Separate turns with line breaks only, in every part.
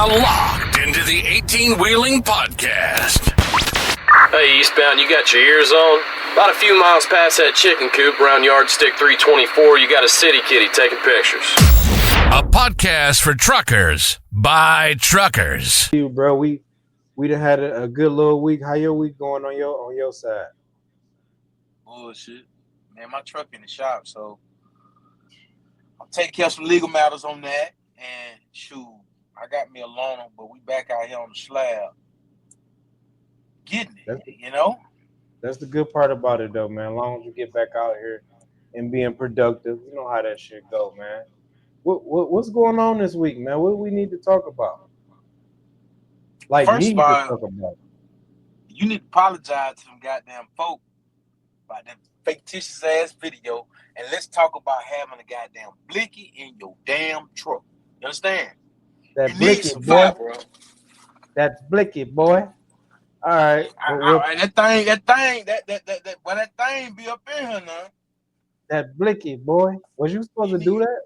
now locked into the 18-Wheeling Podcast.
Hey, Eastbound, you got your ears on? About a few miles past that chicken coop around Yardstick 324, you got a city kitty taking pictures.
A podcast for truckers by truckers.
You, bro, we done had a good little week. How your week going on your side?
Bullshit. Man, my truck in the shop, so I'm taking care of some legal matters on that. And shoot, I got me a loaner, but we back out here on the slab. Getting it, you know?
That's the good part about it, though, man. As long as you get back out here and being productive, you know how that shit go, man. What's going on this week, man? What do we need to talk about? Like,
First
need
of all,
to talk about.
You need to apologize to them goddamn folk about that fictitious ass video, and let's talk about having a goddamn blicky in your damn truck. You understand?
That
you
blicky,
need some
boy.
fire, bro.
That's blicky, boy. All right.
And that thing be up in here now.
That blicky, boy. Was you supposed to do that?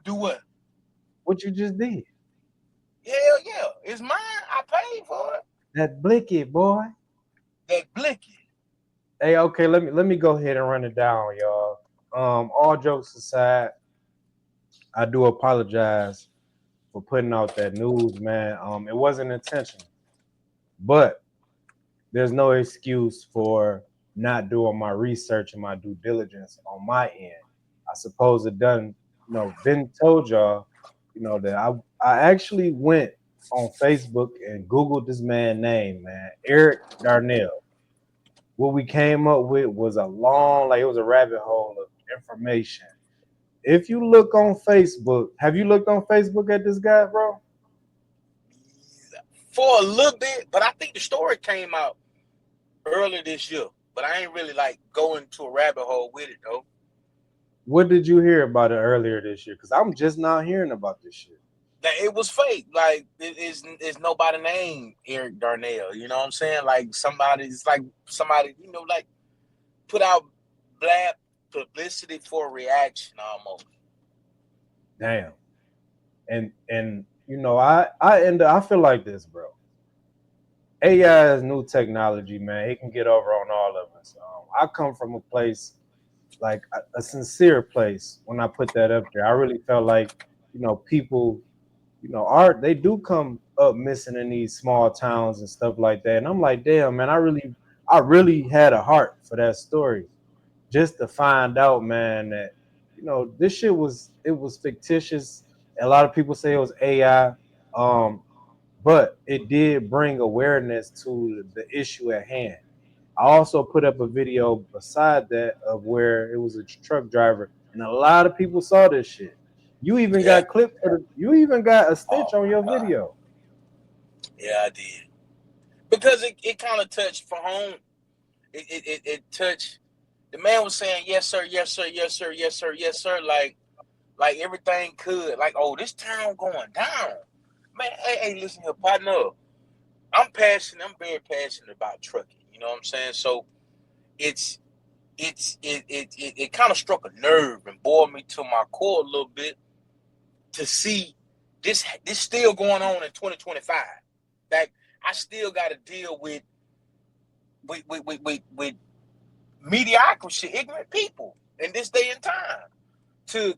Do what?
What you just did?
Hell yeah. It's mine. I paid for it.
That blicky, boy.
That blicky.
Hey, okay, let me go ahead and run it down, y'all. All jokes aside, I do apologize for putting out that news, man. It wasn't intentional, but there's no excuse for not doing my research and my due diligence on my end. I suppose it done, been told y'all, that I actually went on Facebook and Googled this man's name, man, Eric Darnell. What we came up with was it was a rabbit hole of information. If you look on Facebook, have you looked on Facebook at this guy, bro?
For a little bit, but I think the story came out earlier this year. But I ain't really going to a rabbit hole with it though.
What did you hear about it earlier this year? Because I'm just now hearing about this shit.
That it was fake. It's nobody named Eric Darnell. You know what I'm saying? Somebody put out blab publicity for a reaction almost.
Damn. And I feel like this, bro. AI is new technology, man. It can get over on all of us. I come from a place, like a sincere place. When I put that up there, I really felt like, people, they do come up missing in these small towns and stuff like that. And I'm like, damn, man, I really had a heart for that story, just to find out, man, that this shit was fictitious. A lot of people say it was AI, but it did bring awareness to the issue at hand. I also put up a video beside that of where it was a truck driver, and a lot of people saw this shit. You even got clipped. You even got a stitch on your video.
Yeah, I did. Because it kind of touched for home. It touched. The man was saying, yes, sir, yes, sir, yes, sir, yes, sir, yes, sir. Like everything could. Like, oh, this town going down. Man, hey, listen here, partner. I'm very passionate about trucking. You know what I'm saying? So it kind of struck a nerve and bored me to my core a little bit to see this still going on in 2025. Like, I still got to deal with mediocrity, ignorant people in this day and time to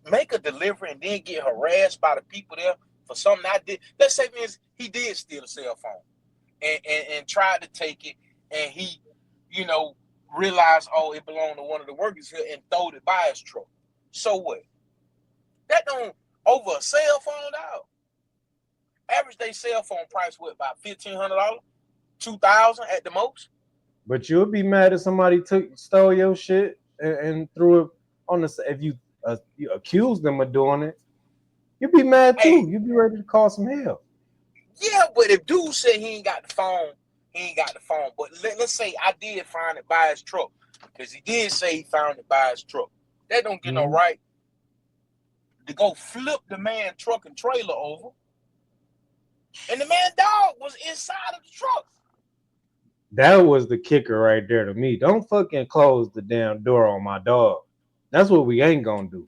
make a delivery and then get harassed by the people there for something I did. Let's say he did steal a cell phone and tried to take it, and he, realized, oh, it belonged to one of the workers here and throwed it by his truck. So what? That don't over a cell phone, dog. Average day cell phone price about $1,500, $2,000 at the most.
But you'll be mad if somebody stole your shit and threw it on if you accuse them of doing it. You'd be mad too. You'd be ready to call some hell.
Yeah, but if dude said he ain't got the phone, he ain't got the phone. But let's say I did find it by his truck, because he did say he found it by his truck. That don't get no right to go flip the man truck and trailer over. And the man dog was inside of the truck.
That was the kicker right there to me. Don't fucking close the damn door on my dog. That's what we ain't gonna do.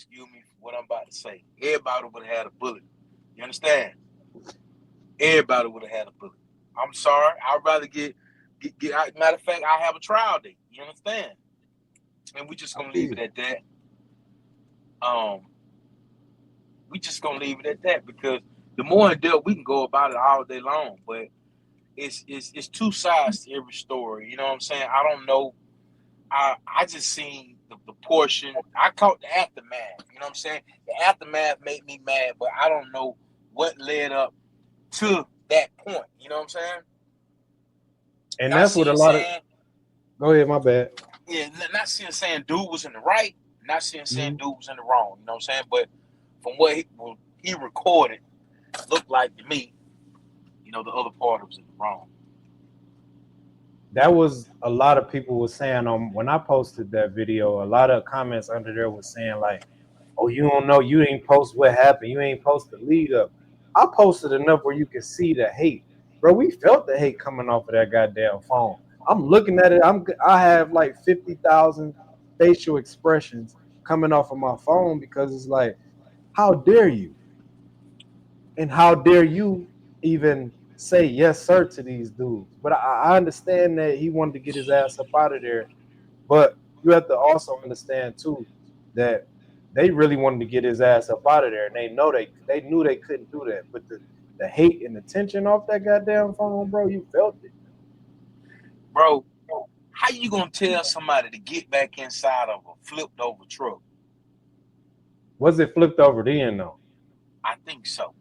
excuse me for what I'm about to say. Everybody would have had a bullet. You understand? Everybody would have had a bullet. I'm sorry. I'd rather get matter of fact, I have a trial date. You understand? And we just gonna leave it at that. We just gonna leave it at that because the more in depth we can go about it all day long, but it's two sides to every story. You know what I'm saying? I don't know. I just seen the portion. I caught the aftermath. You know what I'm saying? The aftermath made me mad, but I don't know what led up to that point. You know what I'm saying?
And that's what a lot of. Go ahead, my bad.
Yeah, not saying dude was in the right, not saying dude was in the wrong. You know what I'm saying? But from what he recorded, looked like to me, you know, the other party was in the wrong.
That was a lot of people were saying when I posted that video, a lot of comments under there was saying like, oh, you don't know, you ain't post what happened, you ain't post the lead up. I posted enough where you can see the hate. Bro, we felt the hate coming off of that goddamn phone. I'm looking at it, I have like 50,000 facial expressions coming off of my phone because it's like, how dare you? And how dare you even say yes, sir, to these dudes? But I understand that he wanted to get his ass up out of there. But you have to also understand too that they really wanted to get his ass up out of there, and they knew they couldn't do that. But the hate and the tension off that goddamn phone, bro, you felt it,
bro. How you gonna tell somebody to get back inside of a flipped over truck?
Was it flipped over then though?
I think so.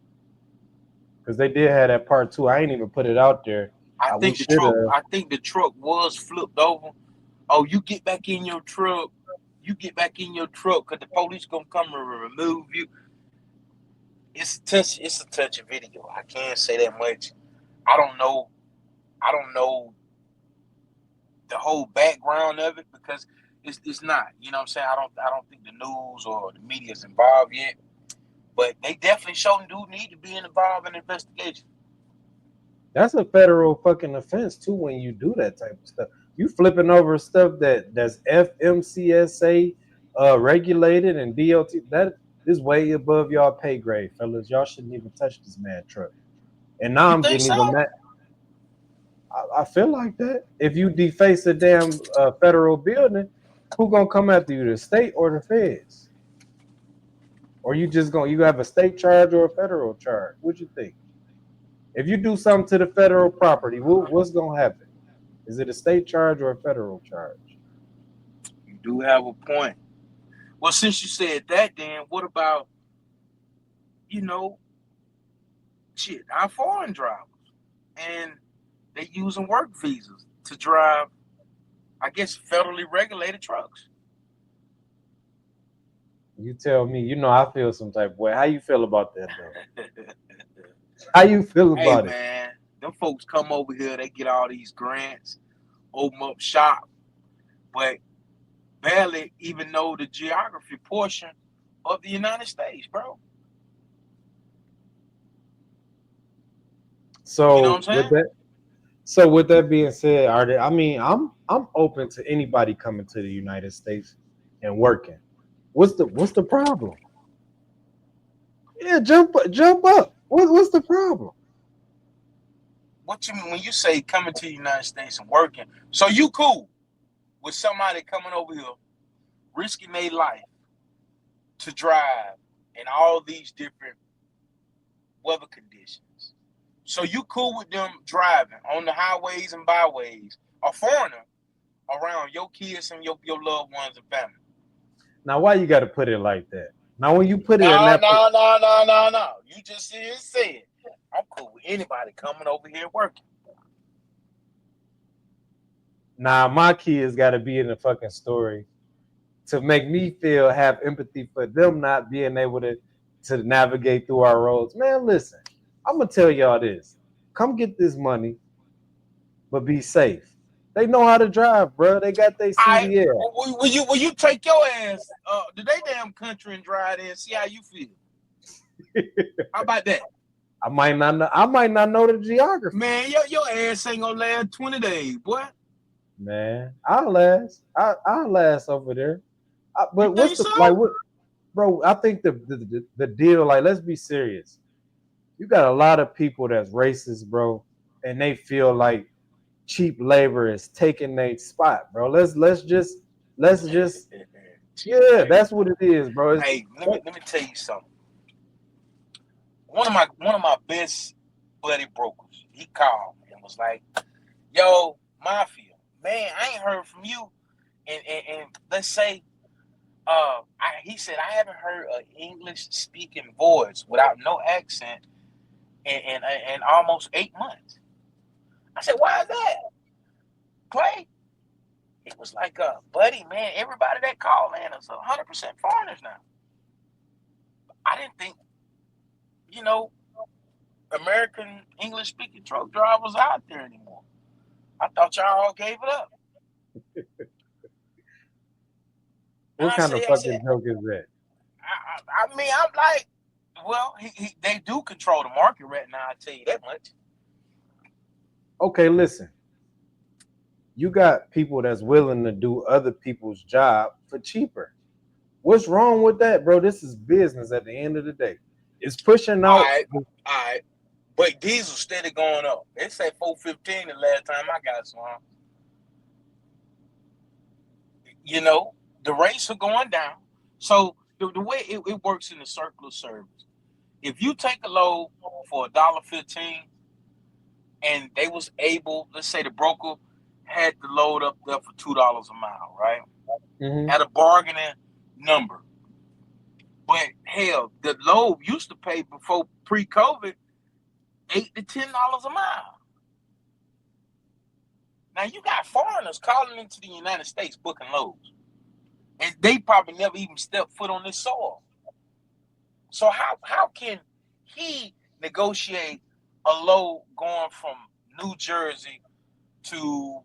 Because they did have that part too. I ain't even put it out there.
I think the truck was flipped over. Oh, you get back in your truck. You get back in your truck because the police gonna come and remove you. It's a touchy video. I can't say that much. I don't know the whole background of it because it's not. You know what I'm saying? I don't think the news or the media is involved yet. But they definitely showing dude need to be involved in the investigation.
That's a federal fucking offense too when you do that type of stuff. You flipping over stuff that's FMCSA regulated and DOT. That is way above y'all pay grade, fellas. Y'all shouldn't even touch this mad truck. And now I'm getting even mad. I feel like that. If you deface a damn federal building, who gonna come after you, the state or the feds? Or you have a state charge or a federal charge? What you think? If you do something to the federal property, what's gonna happen? Is it a state charge or a federal charge?
You do have a point. Well, since you said that, then what about, our foreign drivers? And they using work visas to drive, I guess, federally regulated trucks.
You tell me. I feel some type of way. How you feel about that, though? How you feel about it?
Hey, man, them folks come over here, they get all these grants, open up shop, but barely even know the geography portion of the United States, bro.
So,
you know what I'm
saying? With that being said, I'm open to anybody coming to the United States and working. What's the problem? Yeah, jump up. What's the problem?
What you mean when you say coming to the United States and working? So you cool with somebody coming over here, risking their life to drive in all these different weather conditions. So you cool with them driving on the highways and byways, a foreigner around your kids and your loved ones and family.
Now, why you got to put it like that? Now, when you put it in that...
No. You just said, I'm cool with anybody coming over here working.
Nah, my kids got to be in the fucking story to make me have empathy for them not being able to navigate through our roads. Man, listen, I'm going to tell y'all this. Come get this money, but be safe. They know how to drive, bro. They got their CDL.
Will you take your ass to they damn country and drive there and see how you feel? How about that?
I might not know the geography.
Man, your ass ain't gonna last 20 days, boy.
Man, I'll last. I'll last over there. But
you
what's
think
the
so?
bro, I think the deal, like, let's be serious. You got a lot of people that's racist, bro, and they feel like cheap labor is taking their spot, bro. Let's just
Cheap
yeah,
labor.
that's what it is, bro. It's,
Hey, let me tell you something. One of my best buddy brokers, he called me and was like, "Yo, Mafia, man, I ain't heard from you, and let's say, he said I haven't heard an English speaking voice without no accent in almost 8 months." I said, "Why is that, Clay?" It was like, buddy, man, everybody that called in is 100% foreigners now. I didn't think, you know, American English speaking truck drivers out there anymore. I thought y'all all gave it up. And
what kind of
I said,
fucking joke is that?
I mean, I'm like, well, they do control the market right now. I tell you that much.
Okay, listen. You got people that's willing to do other people's job for cheaper. What's wrong with that, bro? This is business at the end of the day. It's pushing
All
out.
right, all right. But diesel steady going up. They said 415 the last time I got some. You know, the rates are going down. So the way it works in the circular service, if you take a load for $1.15 and they was able, let's say the broker had the load up there for $2 a mile, right?
Mm-hmm.
At a bargaining number. But hell, the load used to pay before pre-COVID $8 to $10 a mile. Now you got foreigners calling into the United States booking loads, and they probably never even stepped foot on this soil. So how can he negotiate a load going from New Jersey to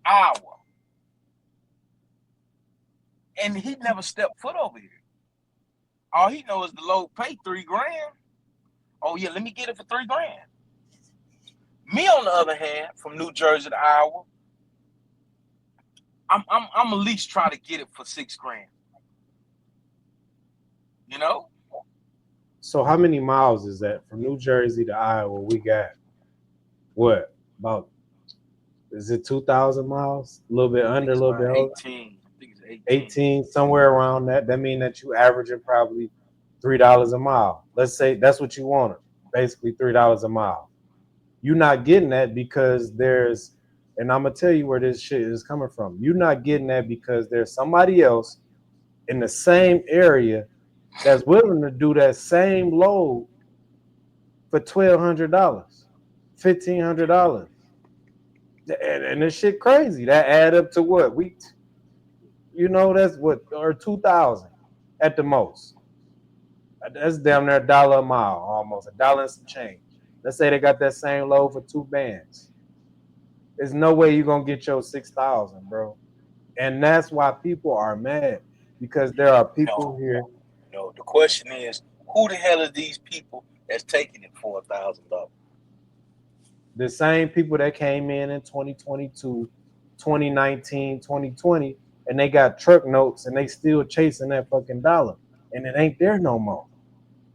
Iowa, and he never stepped foot over here? All he knows is the load pay $3 grand. Oh yeah, let me get it for $3 grand. Me, on the other hand, from New Jersey to Iowa, I'm at least try to get it for $6 grand. You know?
So how many miles is that from New Jersey to Iowa? We got what about? Is it 2,000 miles? A little bit under, a little bit over.
18. I think it's
18, somewhere around that. That means that you averaging probably $3 a mile. Let's say that's what you wanted, basically $3 a mile. You're not getting that because there's, and I'm gonna tell you where this shit is coming from. You're not getting that because there's somebody else in the same area that's willing to do that same load for $1,200, $1,500, and this shit crazy. That add up to what that's what, or 2,000 at the most. That's damn near $1 a mile, almost $1 and some change. Let's say they got that same load for 2 bands. There's no way you're gonna get your 6,000, bro. And that's why people are mad, because there are people
No,
here.
no. The question is, who the hell are these people that's taking it for $1,000?
The same people that came in 2022, 2019, 2020, and they got truck notes and they still chasing that fucking dollar. And it ain't there no more.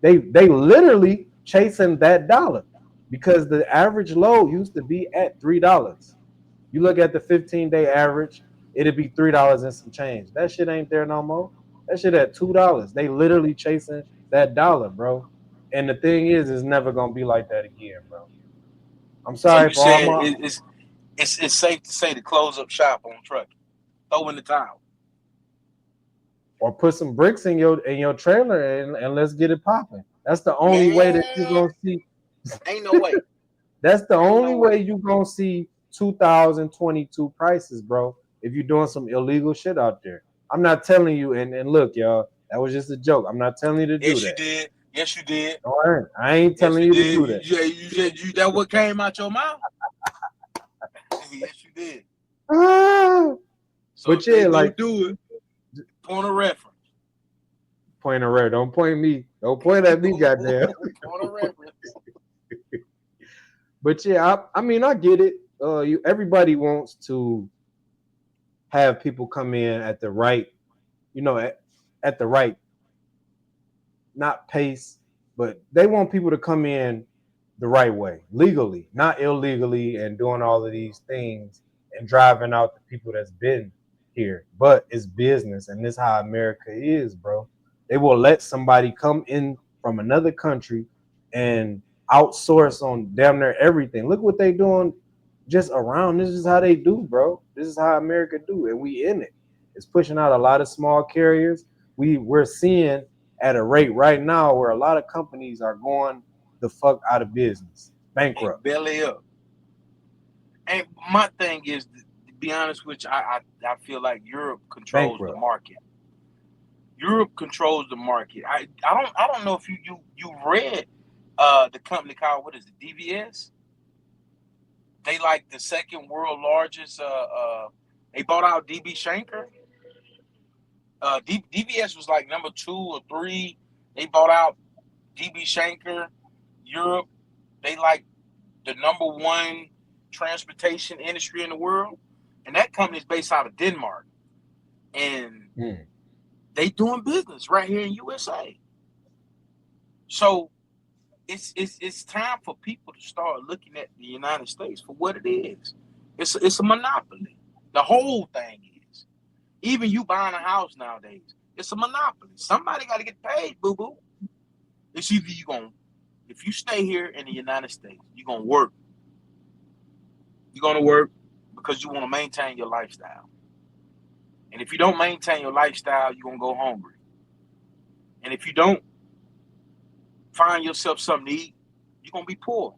They literally chasing that dollar because the average load used to be at $3. You look at the 15-day average, it'd be $3 and some change. That shit ain't there no more. That shit at $2. They literally chasing that dollar, bro. And the thing is, it's never gonna be like that again, bro. I'm
So
sorry
you
for all
saying
my,
it's safe to say to close up shop on truck, throw in the towel.
or put some bricks in your trailer and let's get it popping. That's the only way that you're
Man,
gonna see.
ain't no way.
That's the
Ain't
only
no
way
way.
you're gonna see 2022 prices, bro. If you're doing some illegal shit out there. I'm not telling you, and look, y'all, that was just a joke. I'm not telling you to do
Yes, you
that.
did. Yes, you did.
All right. I ain't
Yes,
telling
you
you to
did.
do that.
That what came out your mouth? Yes, you did.
Ah,
So
but
if they
yeah,
go
like,
do it, point of reference.
point of red. Don't point me. Don't point at me, goddamn.
Point of reference.
But yeah, I mean, I get it. Everybody wants to have people come in at the right, you know, at the right, not pace, but they want people to come in the right way, legally, not illegally, and doing all of these things and driving out the people that's been here. But it's business, and this is how America is, bro. They will let somebody come in from another country and outsource on damn near everything. Look what they doing just around. This is how they do, bro. This is how America do, and we in it. It's pushing out a lot of small carriers. We're seeing at a rate right now where a lot of companies are going the fuck out of business,
And
bankrupt.
belly up. And my thing is, to be honest with you, I feel like Europe controls the
Bankrupt.
market. Europe controls the market. I don't know if you read the company called, what is it, DVS? They like the second world largest. They bought out DB Schenker. DVS was like number 2 or 3. They bought out DB Schenker. Europe, they like the number 1 transportation industry in the world, and that company is based out of Denmark, and they doing business right here in USA. So it's time for people to start looking at the United States for what it is. It's a monopoly. The whole thing is. Even you buying a house nowadays, it's a monopoly. Somebody got to get paid, boo boo. It's either if you stay here in the United States, you're gonna work. You're gonna work because you want to maintain your lifestyle. And if you don't maintain your lifestyle, you're gonna go hungry. And if you don't find yourself something to eat, you're gonna be poor.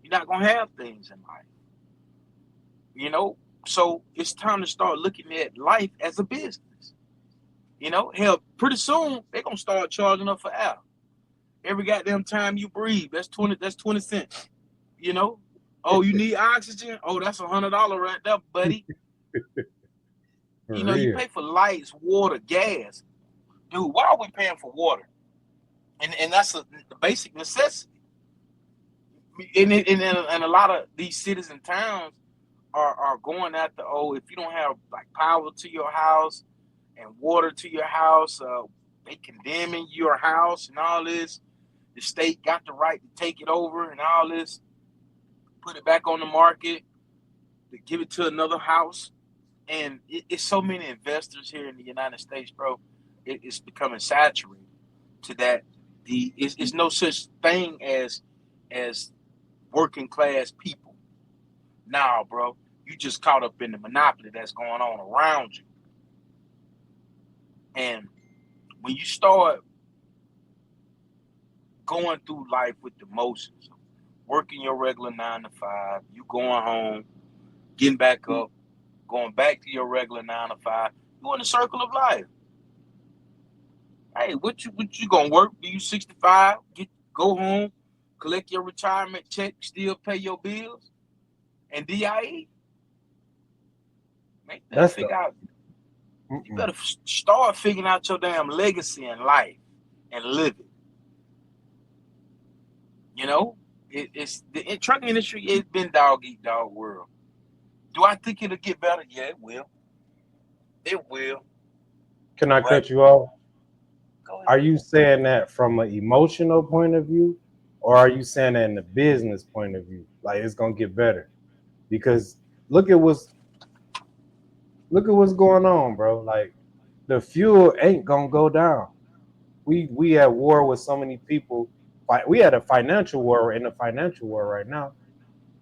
You're not gonna have things in life. You know? So it's time to start looking at life as a business. You know, hell, pretty soon they're gonna start charging up for air. Every goddamn time you breathe, that's 20 cents. You know? Oh, you need oxygen? Oh, that's $100 right there, buddy.
For
You know, you
real.
pay for lights, water, gas. Dude, why are we paying for water? And that's the basic necessity. And a lot of these cities and towns are going after, if you don't have like power to your house and water to your house, they condemning your house and all this. The state got the right to take it over and all this, put it back on the market, to give it to another house. And it's so many investors here in the United States, bro. It's becoming saturated to that. It's no such thing as working class people. Nah, bro. You just caught up in the monopoly that's going on around you. And when you start going through life with the motions, working your regular 9 to 5, you going home, getting back up, going back to your regular 9 to 5, you in the circle of life. Hey, what you gonna work? Do you 65? Go home, collect your retirement check, still pay your bills, and DIE? Man, you better figure out. You better start figuring out your damn legacy in life and live it. You know, it's the trucking industry. It's been dog eat dog world. Do I think it'll get better? Yeah, it will. It will.
Can I cut you off? Are you saying that from an emotional point of view, or are you saying that in a business point of view? Like it's gonna get better? Because look at what's going on, bro. Like the fuel ain't gonna go down. We at war with so many people. We had a financial war in a financial war right now,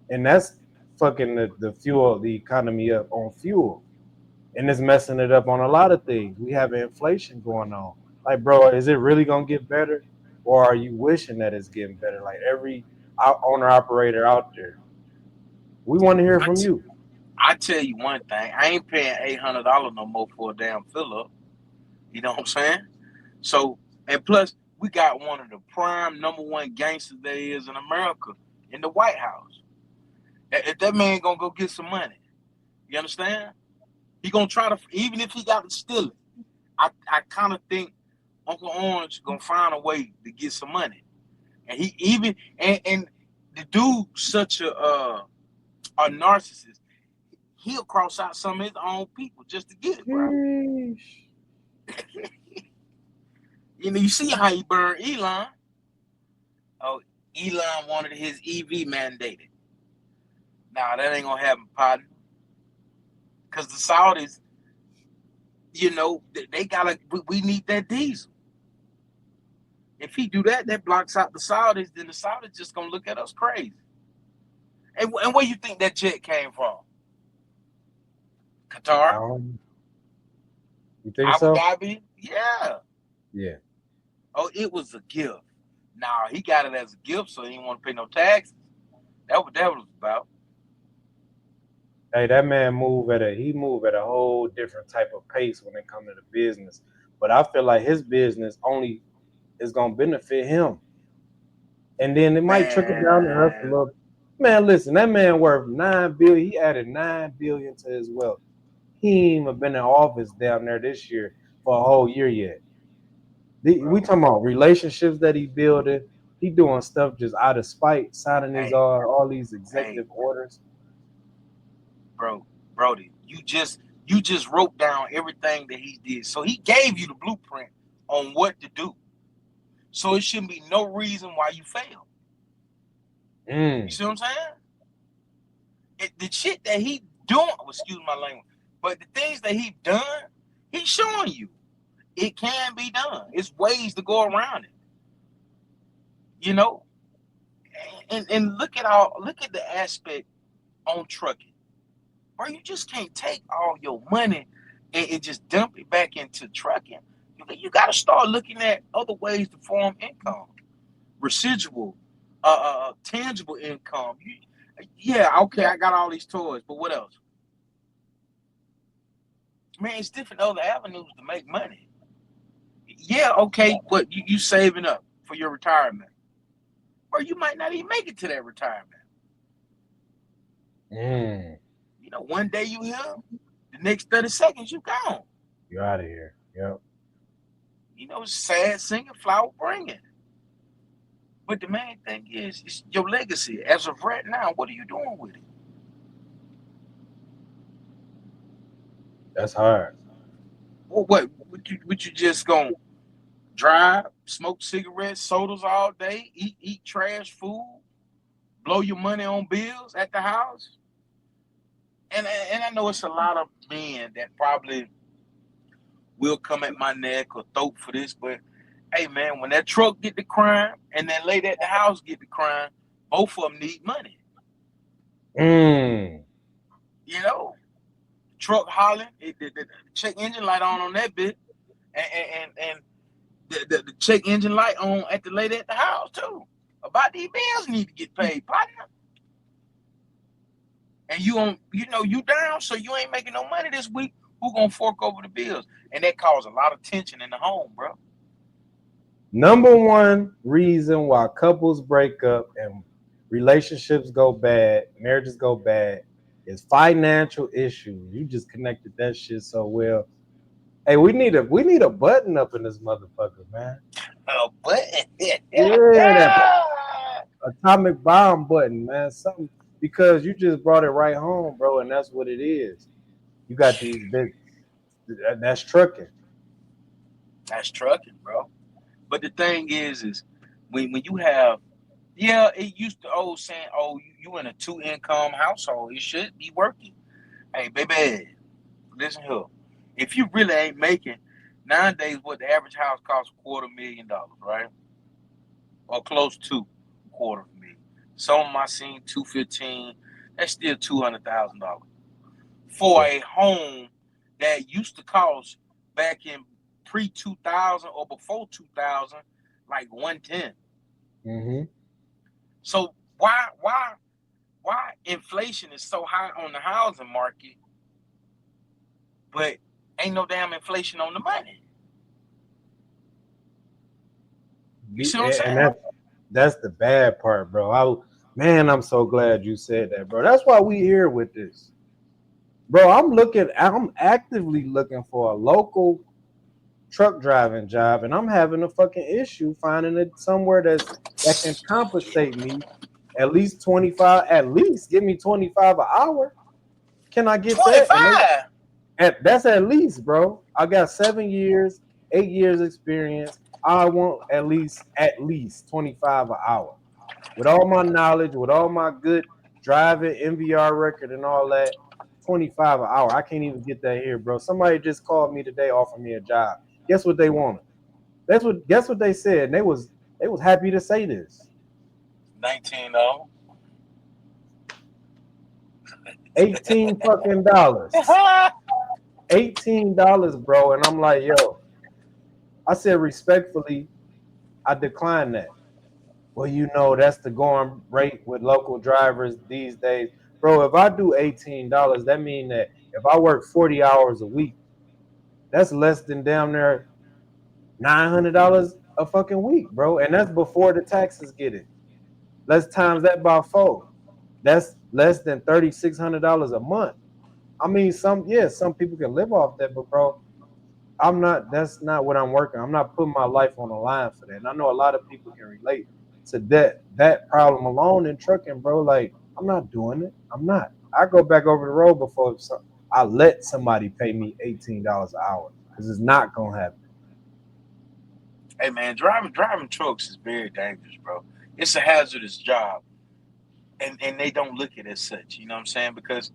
and that's fucking the fuel, the economy up on fuel, and it's messing it up on a lot of things. We have inflation going on. Like, bro, is it really gonna get better, or are you wishing that it's getting better? Like every owner operator out there, we want to hear from you.
I tell you one thing, I ain't paying $800 no more for a damn fill up. You know what I'm saying? So, and plus, we got one of the prime #1 gangsters there is in America in the White House. If that man gonna go get some money, you understand? He gonna try to, even if he got to steal it. I kind of think Uncle Orange gonna find a way to get some money, and he even and the dude such a narcissist. He'll cross out some of his own people just to get it, bro. You see how he burned Elon. Oh, Elon wanted his EV mandated. Nah, that ain't gonna happen, partner. Because the Saudis, they gotta. We need that diesel. If he do that, that blocks out the Saudis. Then the Saudis just gonna look at us crazy. And where you think that jet came from? Qatar,
You think
Abu
so?
Dhabi, yeah.
Yeah.
Oh, it was a gift. Nah, he got it as a gift, so he didn't want to pay no taxes. That what that was about.
Hey, that man move at a whole different type of pace when it comes to the business. But I feel like his business only is gonna benefit him. And then it might trickle down to us a
Man,
little. Man, listen, that man worth $9 billion. He added $9 billion to his wealth. He ain't even been in office down there this year for a whole year yet. We
bro.
talking about relationships that he building. He doing stuff just out of spite, signing his
Hey,
all these
hey,
executive orders.
Brody, you just wrote down everything that he did. So he gave you the blueprint on what to do. So it shouldn't be no reason why you fail. You see what I'm saying? The shit that he doing, excuse my language, but the things that he done, he's showing you it can be done. It's ways to go around it. You know, and look at the aspect on trucking, bro. You just can't take all your money and just dump it back into trucking. You got to start looking at other ways to form income, residual, tangible income. Yeah, okay, I got all these toys, but what else? Man, it's different other avenues to make money. Yeah, okay, but you saving up for your retirement, or you might not even make it to that retirement. One day you here, the next 30 seconds you gone.
You're out of here. Yep.
Sad singing, flower bringing. But the main thing is your legacy. As of right now, what are you doing with it?
That's hard.
Well, would you just gonna drive, smoke cigarettes, sodas all day, eat trash food, blow your money on bills at the house? And I know it's a lot of men that probably will come at my neck or throat for this, but hey man, when that truck get the crime and that lady at the house get the crime, both of them need money. Truck hollering, the check engine light on that bit, and the check engine light on at the lady at the house too. About these bills need to get paid, partner. And you down, so you ain't making no money this week. Who gonna fork over the bills? And that causes a lot of tension in the home, bro.
Number one reason why couples break up and relationships go bad, marriages go bad, is financial issues. You just connected that shit so well. Hey, we need a button up in this motherfucker, man.
But
Yeah, that atomic bomb button, man. Something, because you just brought it right home, bro, and that's what it is. You got these big. That's trucking.
that's trucking, bro. But the thing is when you have, yeah, it used to old saying, oh, you in a 2-income household, it should be working. Hey, baby, listen here. If you really ain't making nowadays, what the average house costs $250,000, right? Or close to $250,000. Some of my seen 215. That's still $200,000 for
Yeah.
a home that used to cost back in pre 2000 or before 2000 like 110.
Mm-hmm.
So why inflation is so high on the housing market, but ain't no damn inflation on the money? You see what I'm
And
saying?
that's the bad part, bro. I'm so glad you said that, bro. That's why we here with this, bro. I'm actively looking for a local truck driving job, and I'm having a fucking issue finding it somewhere that can compensate me at least 25. At least give me 25 an hour. Can I get that?
25.
That's at least, bro. I got 7 years, 8 years experience, I want at least 25 an hour. With all my knowledge, with all my good driving, MVR record, and all that, 25 an hour. I can't even get that here, bro. Somebody just called me today, offered me a job. Guess what they wanted? Guess what they said. And they was happy to say this.
19
$18 fucking dollars. $18, bro. And I'm like, yo, I said respectfully, I declined that. Well, you know, that's the going rate with local drivers these days. Bro, if I do $18, that means that if I work 40 hours a week, that's less than damn near $900 a fucking week, bro. And that's before the taxes get it. Let's times that by 4. That's less than $3,600 a month. I mean, some people can live off that, but bro, that's not what I'm working. I'm not putting my life on the line for that. And I know a lot of people can relate to that problem alone in trucking, bro. Like, I'm not doing it. I'm not. I go back over the road before I let somebody pay me $18 an hour because it's not gonna happen.
Hey man, driving trucks is very dangerous, bro. It's a hazardous job, and they don't look at it as such. You know what I'm saying? Because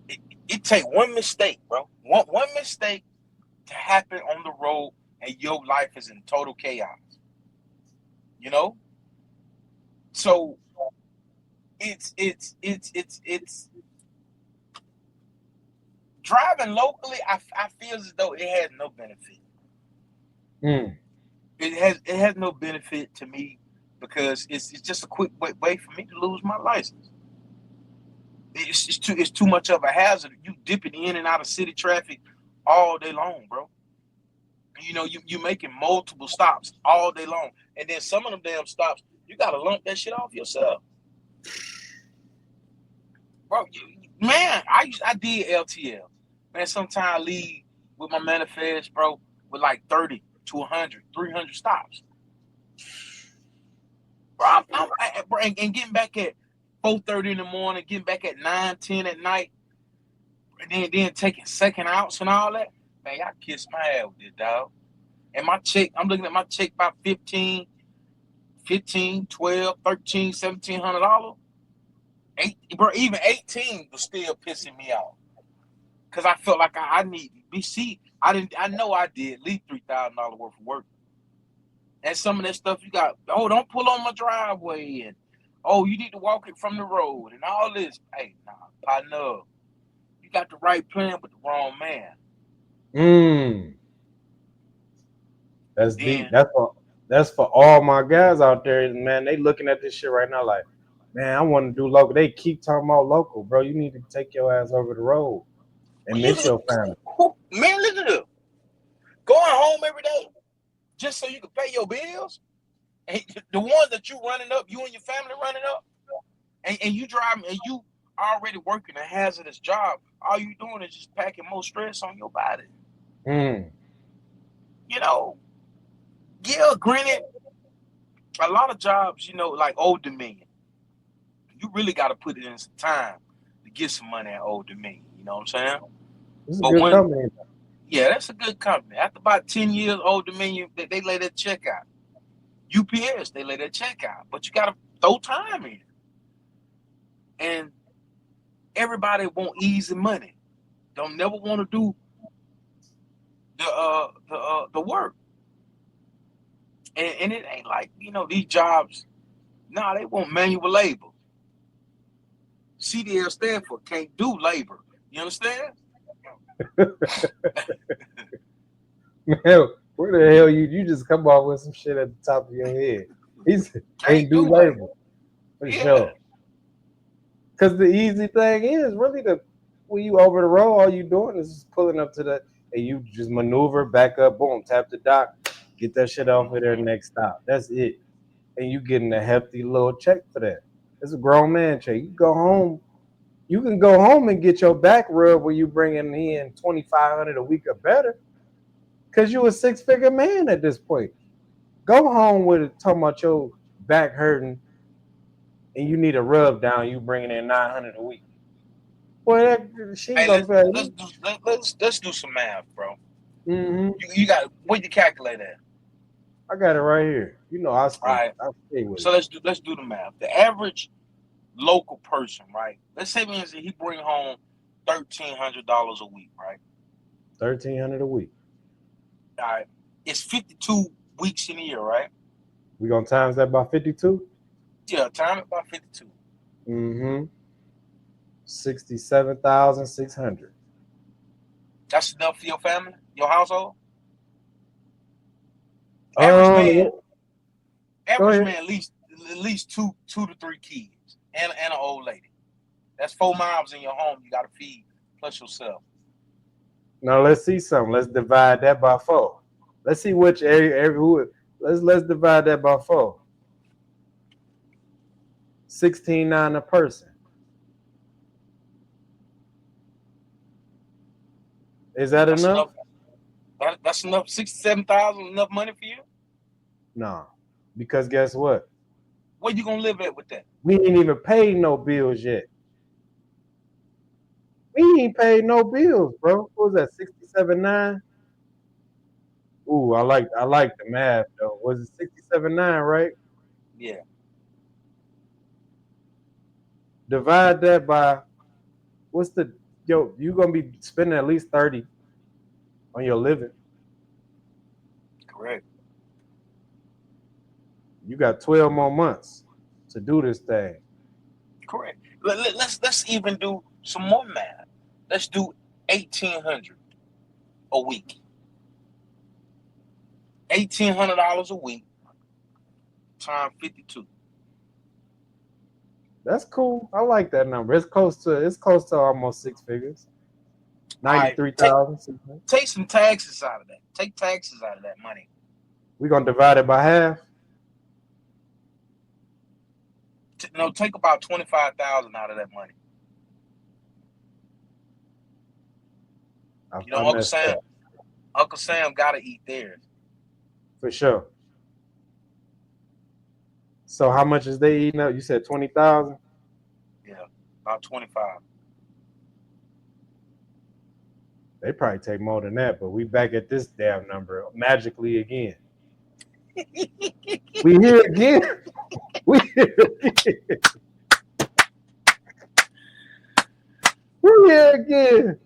it take one mistake, bro. One mistake to happen on the road, and your life is in total chaos. You know? So it's driving locally. I feel as though it has no benefit.
Mm.
It has no benefit to me because it's just a quick way for me to lose my license. It's too much of a hazard. You dipping in and out of city traffic all day long, bro. You know, you making multiple stops all day long, and then some of them damn stops you gotta lump that shit off yourself, bro. Man, I did LTL. Man, sometimes I leave with my manifest, bro, with like 30 to 100, 300 stops. Bro, and getting back at 4:30 in the morning, getting back at 9, 10 at night, and then taking second outs and all that. Man, y'all kiss my ass with this, dog. And my check, I'm looking at my check about 15, 12, 13, $1,700. Bro, even 18 was still pissing me off. Cause I felt like I need BC. I know I did at least $3,000 worth of work. And some of that stuff you got, don't pull on my driveway, and you need to walk it from the road and all this. Hey, nah, partner, you got the right plan but the wrong man.
That's deep. That's for all my guys out there, man. They looking at this shit right now like, man, I want to do local. They keep talking about local, bro. You need to take your ass over the road and miss your family.
Man, look at this. Going home every day just so you can pay your bills. And the ones that you running up, you and your family running up, and you driving, and you already working a hazardous job. All you doing is just packing more stress on your body. You know, yeah, granted, a lot of jobs, you know, like Old Dominion, you really got to put it in some time to get some money at Old Dominion. You know what I'm saying?
This is a good company.
Yeah, that's a good company. After about 10 years, Old Dominion, they lay that check out. UPS, they lay that check out. But you got to throw time in. And everybody want easy money. Don't never want to do the work. And it ain't like, you know, these jobs, nah, they want manual labor. CDL stand for can't do labor. You understand?
Man, where the hell you just come off with some shit at the top of your head? He's can't do labor. For sure. Because the easy thing is really when you over the road, all you doing is just pulling up to the, and you just maneuver, back up, boom, tap the dock, get that shit off of there, next stop. That's it. And you getting a hefty little check for that. It's a grown man check. You go home. You can go home and get your back rubbed where you bringing in $2,500 a week or better. Because you a 6-figure man at this point. Go home with it, talking about your back hurting and you need a rub down, you bringing in $900 a week. Boy, she ain't gonna pay you.
Let's do some math, bro.
Mm-hmm.
You got what you calculate at?
I got it right here. You know,
All right.
I stay with
So
it.
let's do the math. The average local person, right? Let's say means that he bring home $1,300 a week, right?
1,300 a week.
All right. It's 52 weeks in a year, right?
We gonna times that by 52?
Yeah, time it by 52.
Mm-hmm. 67,600.
That's enough for your family, your household. Average
Um,
man,
Go
average
ahead.
man, at least two to three kids and an old lady. That's 4 mouths in your home you got to feed plus yourself.
Now let's see something. Let's divide that by 4. Let's see which let's divide that by 4. 16.9 a person. Is that
That's
enough?
enough. That's enough. 67,000 enough money for you.
No. Because guess what?
Where you gonna live at with that?
We ain't even paid no bills yet. We ain't paid no bills, bro. What was that? 67.9? Ooh, I like the math though. Was it 67.9, right?
Yeah.
Divide that by what's the you gonna be spending at least 30 on your living.
Correct.
You got 12 more months to do this thing.
Correct. Let's even do some more math. Let's do 1,800 a week. $1,800 a week times 52.
That's cool. I like that number. It's close to almost 6 figures.
All right.
93,000.
Take some taxes out of that. Take taxes out of that money.
We're gonna divide it by half.
No, take about 25,000 out of that money. You know,
I messed up.
Uncle Sam gotta eat theirs.
For sure. So how much is they eating up? You said 20,000?
Yeah, about 25.
They probably take more than that, but we back at this damn number magically again. We here again. We here again. We're here again.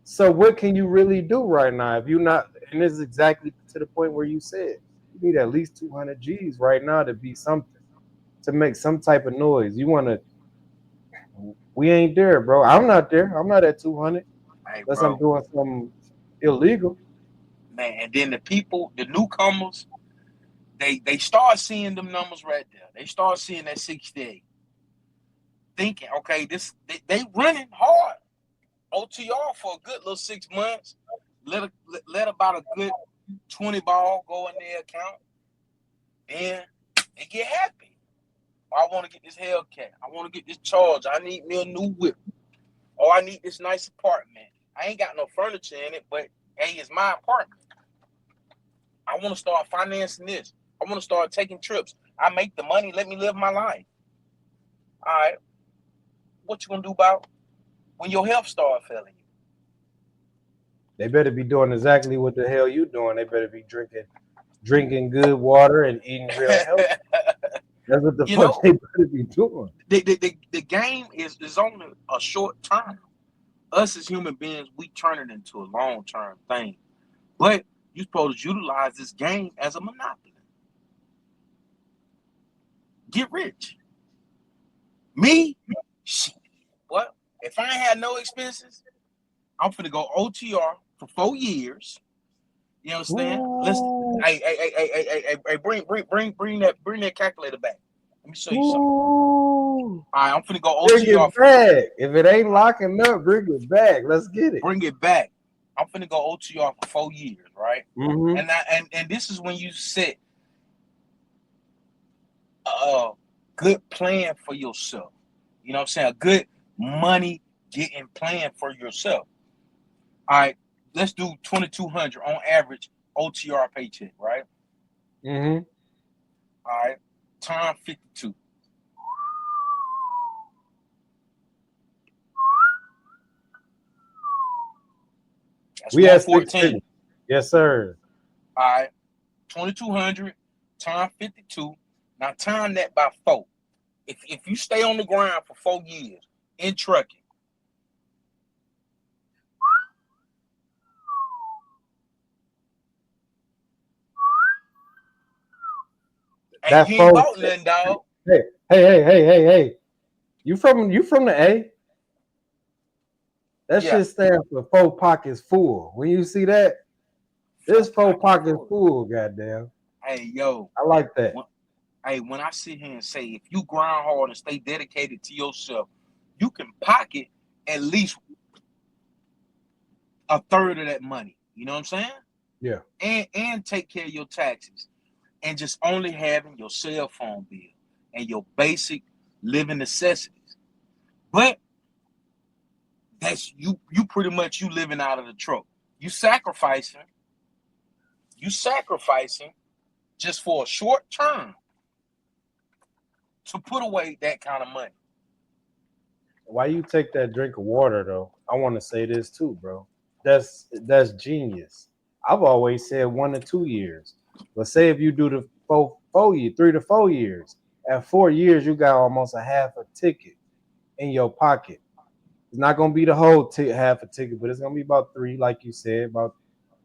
So what can you really do right now if you not? And this is exactly to the point where you said you need at least 200 G's right now to be something, to make some type of noise. You want to? We ain't there, bro. I'm not there. I'm not at 200
Hey,
unless I'm
bro,
doing something illegal.
man. And then the people, the newcomers, they start seeing them numbers right there. They start seeing that 68, thinking, okay, they running hard. OTR for a good little 6 months. Let about a good 20 ball go in their account. Then they get happy. I want to get this Hellcat. I want to get this Charger. I need me a new whip. Oh, I need this nice apartment. I ain't got no furniture in it, but hey, it's my apartment. I want to start financing this. I want to start taking trips. I make the money. Let me live my life. All right. What you gonna do about when your health start failing you?
They better be doing exactly what the hell you doing. They better be drinking good water and eating real healthy. That's what the
You
fuck
know,
they better be doing.
the game is only a short term. Us as human beings, we turn it into a long term thing. But you're supposed to utilize this game as a monopoly. Get rich. Me, shit. What? If I ain't had no expenses, I'm finna go OTR for 4 years. You understand? Let's
Ooh.
bring that calculator back. Let me show you something.
Ooh.
All right, I'm finna go
Bring
OTR.
it back. If it ain't locking up, bring it back. Let's get it.
Bring it back. I'm finna go OTR for 4 years, right?
Mm-hmm.
And this is when you set a good plan for yourself. You know what I'm saying? A good money getting plan for yourself. All right, let's do 2,200 on average OTR paycheck, right?
Mm-hmm.
All right, time 52. That's
We at 6
114.
figures. Yes, sir.
All right, 2,200 times 52. Now time that by 4. If you stay on the ground for 4 years in trucking, hey,
That
you ain't
folks.
bought nothing, dog.
Hey. You from the A? That
Yeah.
shit stands for four pockets full. When you see that, this four pockets full, goddamn.
Hey, yo.
I like that.
When I sit here and say, if you grind hard and stay dedicated to yourself, you can pocket at least a third of that money. You know what I'm saying?
Yeah.
And take care of your taxes. And just only having your cell phone bill and your basic living necessities. But that's you pretty much you living out of the truck. You sacrificing just for a short term to put away that kind of money.
Why you take that drink of water though? I want to say this too, bro. That's genius. I've always said 1 to 2 years. But say if you do the 3 to 4 years, at 4 years you got almost a half a ticket in your pocket. It's not gonna be the whole half a ticket, but it's gonna be about 3, like you said, about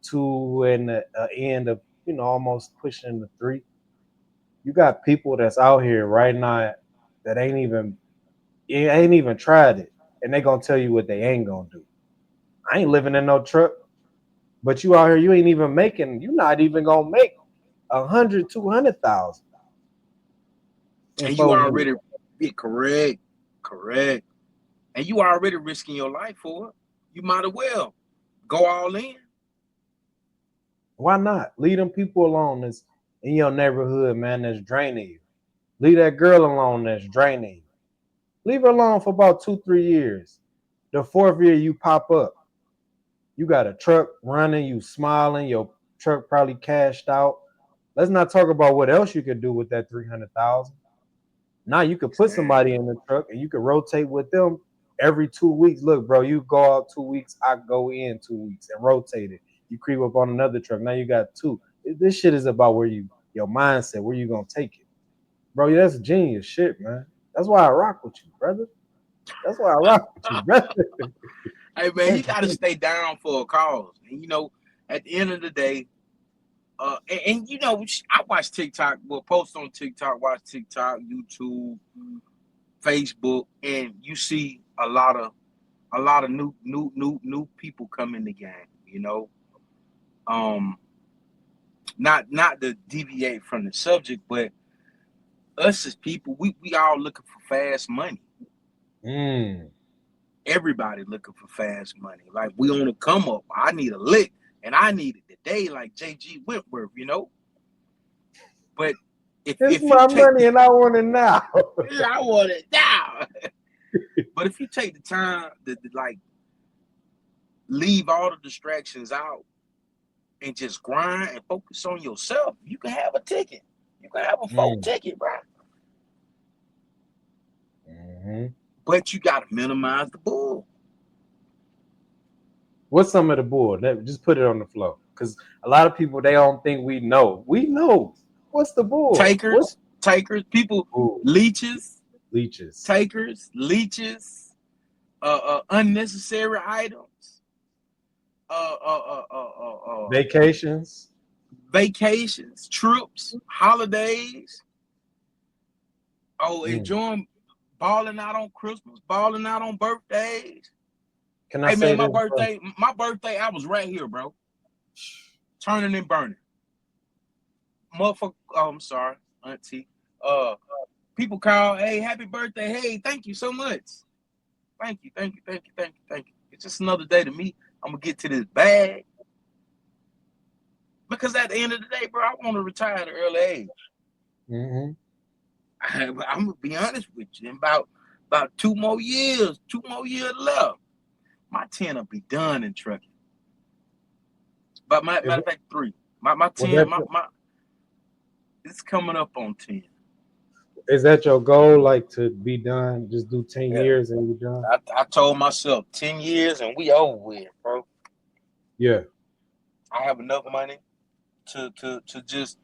2 and the end of almost pushing the 3. You got people that's out here right now that ain't even tried it, and they gonna tell you what they ain't gonna do. I ain't living in no truck, but you out here, you ain't even making. You not even gonna make 100, 200,000 in
And you
4 years.
already correct. And you already risking your life for it. You might as well go all in.
Why not? Leave them people alone that's in your neighborhood, man, that's draining you. Leave that girl alone that's draining you. Leave her alone for about 2, 3 years. The 4th year you pop up. You got a truck running, you smiling, your truck probably cashed out. Let's not talk about what else you could do with that 300,000. Now you could put somebody in the truck and you could rotate with them every 2 weeks. Look, bro, you go out 2 weeks, I go in 2 weeks and rotate it. You creep up on another truck. Now you got 2. This shit is about your mindset, where you gonna take it. Bro, that's genius shit, man. That's why I rock with you, brother. That's why I rock with you, brother.
Hey, man, you got to stay down for a cause. And, at the end of the day, I watch TikTok, post on TikTok, watch TikTok, YouTube, Facebook, and you see a lot of new people come in the game, not to deviate from the subject, but us as people, we all looking for fast money. Everybody looking for fast money. Like, we on a come up. I need a lick, and I need it today, like J.G. Whitworth, But if
my money and I want it now.
I want it now. But if you take the time to like leave all the distractions out and just grind and focus on yourself, you can have a ticket. You can have a full ticket, bro.
Mm-hmm.
But you got to minimize the bull.
What's some of the bull? Just put it on the floor. Because a lot of people, they don't think we know. We know. What's the bull?
Takers, people,
Ooh.
leeches,
takers,
leeches, unnecessary items, vacations, trips, holidays. Enjoying balling out on Christmas, balling out on birthdays.
Can I say
man,
this,
my birthday, I was right here, bro. Turning and burning. Motherfucker, I'm sorry, auntie. People call, hey, happy birthday. Hey, thank you so much. Thank you. It's just another day to me. I'm going to get to this bag. Because at the end of the day, bro, I want to retire at an early age.
Mm-hmm.
I'm going to be honest with you. In about 2 more years left, my 10 will be done in trucking. But matter of fact, 3. My 10, it's coming up on 10.
Is that your goal, like to be done? Just do 10 years and you're done?
I told myself 10 years and we over with, bro.
Yeah.
I have enough money to just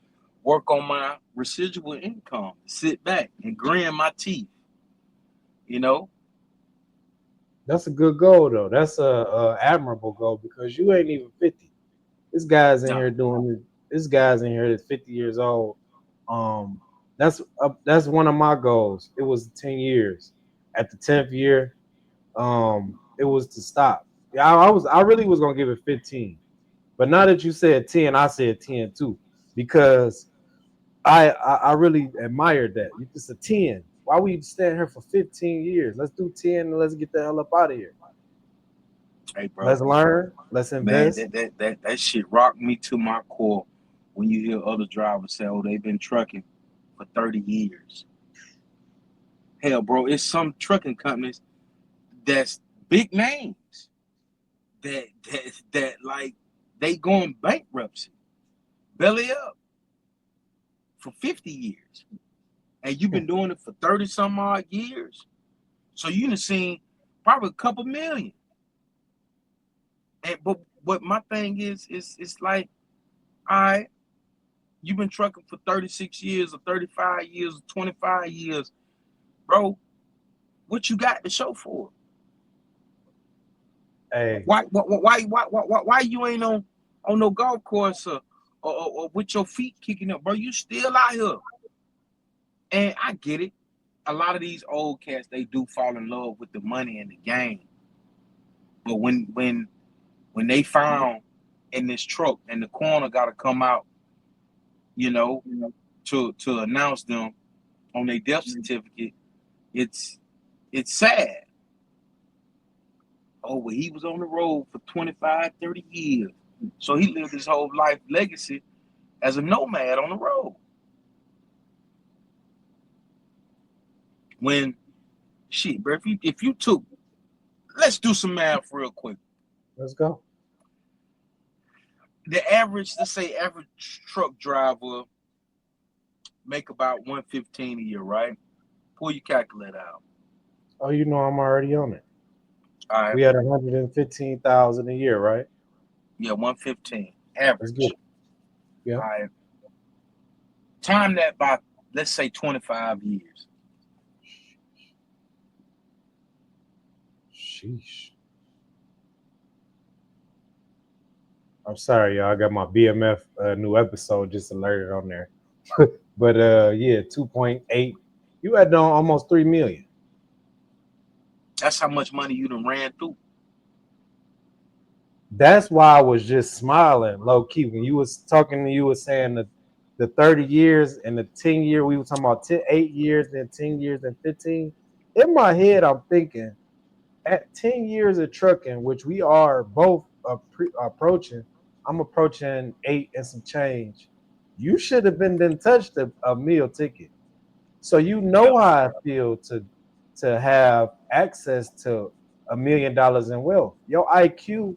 work on my residual income, sit back and grin my teeth.
That's a good goal though. That's a admirable goal because you ain't even 50. This guy's in
No.
here doing it. This guy's in here that's 50 years old. Um, that's one of my goals. It was 10 years. At the 10th year, it was to stop. Yeah, I really was gonna give it 15, but now that you said 10, I said 10 too, because I really admired that. It's a 10. Why we stand here for 15 years? Let's do 10 and let's get the hell up out of here.
Hey, bro,
Let's learn. Let's
man,
invest.
that shit rocked me to my core when you hear other drivers say, "Oh, they've been trucking for 30 years." Hell, bro, it's some trucking companies that's big names that like they going bankruptcy, belly up for 50 years, and you've been doing it for 30 some odd years. So you done seen probably a couple million. And but my thing is it's like, all right, you've been trucking for 36 years or 35 years or 25 years, bro. What you got to show for it?
Hey,
Why you ain't on no golf course or with your feet kicking up, bro? You still out here. And I get it. A lot of these old cats, they do fall in love with the money and the game. But when they found in this truck and the coroner got to come out, to announce them on their death certificate, it's sad. Oh, well, he was on the road for 25, 30 years. So he lived his whole life legacy as a nomad on the road. When, shit, bro, if you took, let's do some math real quick.
let's go.
The average, let's say average truck driver make about $115 a year, right? Pull your calculator out.
Oh, you know I'm already on it.
All right.
We had 115,000 a year, right?
Yeah, 115
Let's
average.
get it. Yeah.
All right. Time that by, let's say, 25 years.
Sheesh. I'm sorry, y'all. I got my BMF new episode just alerted on there. But yeah, 2.8. You had done almost 3 million.
That's how much money you done ran through.
That's why I was just smiling low key when you was talking. You were saying the 30 years and the 10 year. We were talking about 8 years, then 10 years, and 15. In my head, I'm thinking at 10 years of trucking, which we are both approaching. I'm approaching 8 and some change. You should have been touched a meal ticket, so you know how I feel to have access to $1 million in wealth. Your IQ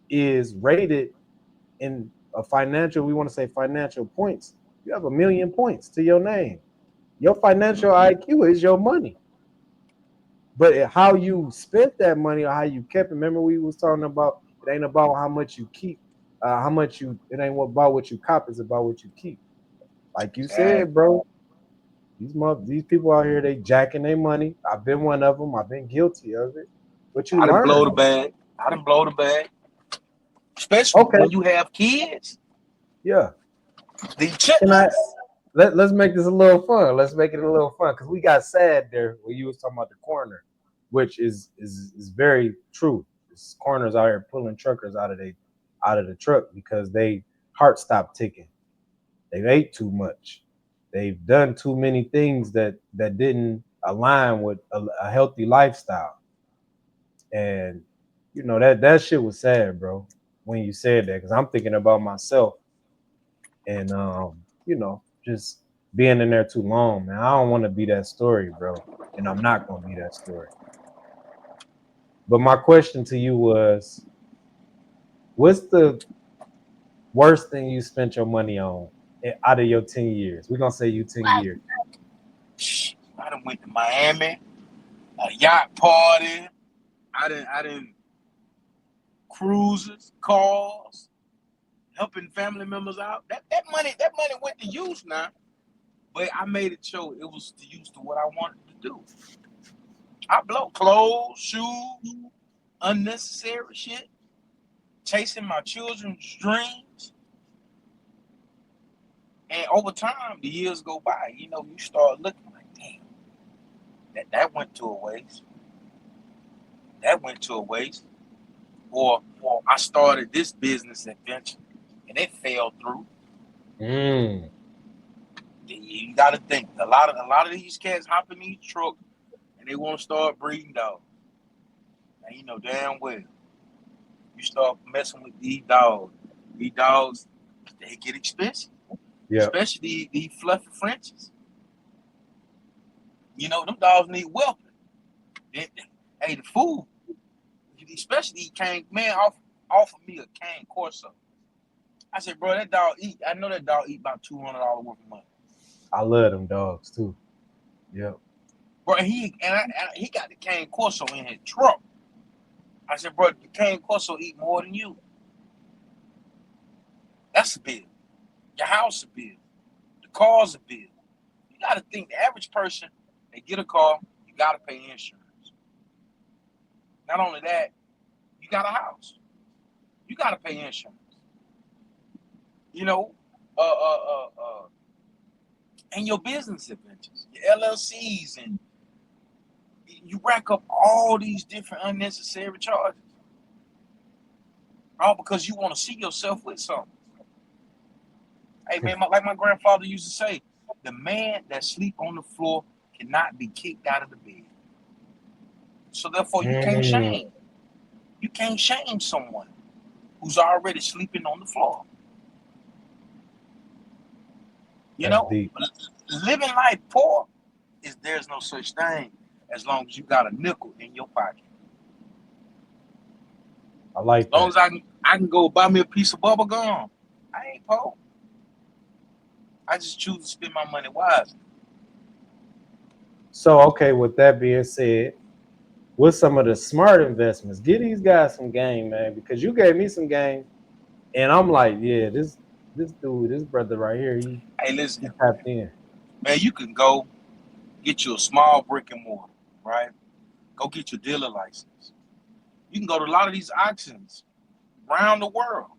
is rated in a financial, we want to say financial points. You have 1 million points to your name. Your financial IQ is your money. But how you spent that money or how you kept it, remember we was talking about it ain't about how much you keep, it ain't about what you cop, it's about what you keep. Like you said, bro, these people out here, they jacking their money. I've been one of them. I've been guilty of it. But you
I done blow
learn.
the bag. Especially when you have kids.
Yeah.
The chitlins.
Let's make this a little fun. Let's make it a little fun because we got sad there when you was talking about the coroner, which is very true. It's coroners out here pulling truckers out of the truck because they heart stopped ticking. They've ate too much. They've done too many things that didn't align with a healthy lifestyle. And that shit was sad, bro, when you said that, because I'm thinking about myself and just being in there too long, man. I don't want to be that story, bro, and I'm not gonna be that story. But my question to you was, what's the worst thing you spent your money on out of your 10 years? We're gonna say you 10 years.
I done went to Miami, a yacht party. I done cruises, cars. helping family members out. That money went to use now, but I made it show it was to use to what I wanted to do. I blow clothes, shoes, unnecessary shit, chasing my children's dreams. And over time, the years go by, you start looking like, damn, that went to a waste. That went to a waste. Or I started this business adventure and it fell through. You got to think a lot of these cats hop in these trucks and they want to start breeding dogs. And you know damn well, you start messing with these dogs. These dogs, they get expensive. Yeah. Especially these fluffy Frenchies. Them dogs need whelping. Hey, the food, especially cane, man, offer me a cane Corso. I said, bro, that dog eat. I know that dog eat about $200 worth of money.
I love them dogs too. Yep.
Bro, he got the cane Corso in his truck. I said, bro, the cane Corso eat more than you. That's a bill. Your house a bill. The car's a bill. You got to think the average person, they get a car, you got to pay insurance. Not only that, you got a house. You got to pay insurance. And your business adventures, your LLCs, and you rack up all these different unnecessary charges. All because you want to see yourself with something. Hey, man, like my grandfather used to say, the man that sleep on the floor cannot be kicked out of the bed. So therefore, you can't shame. You can't shame someone who's already sleeping on the floor. Living life poor there's no such thing as long as you got a nickel in your pocket.
I like that.
As long as I can go buy me a piece of bubble gum, I ain't poor. I just choose to spend my money wisely.
So, okay, with that being said, what's some of the smart investments? Give these guys some game, man, because you gave me some game, and I'm like, yeah, this dude, this brother right here, he tapped in.
Man, you can go get you a small brick and mortar, right? Go get your dealer license. You can go to a lot of these auctions around the world,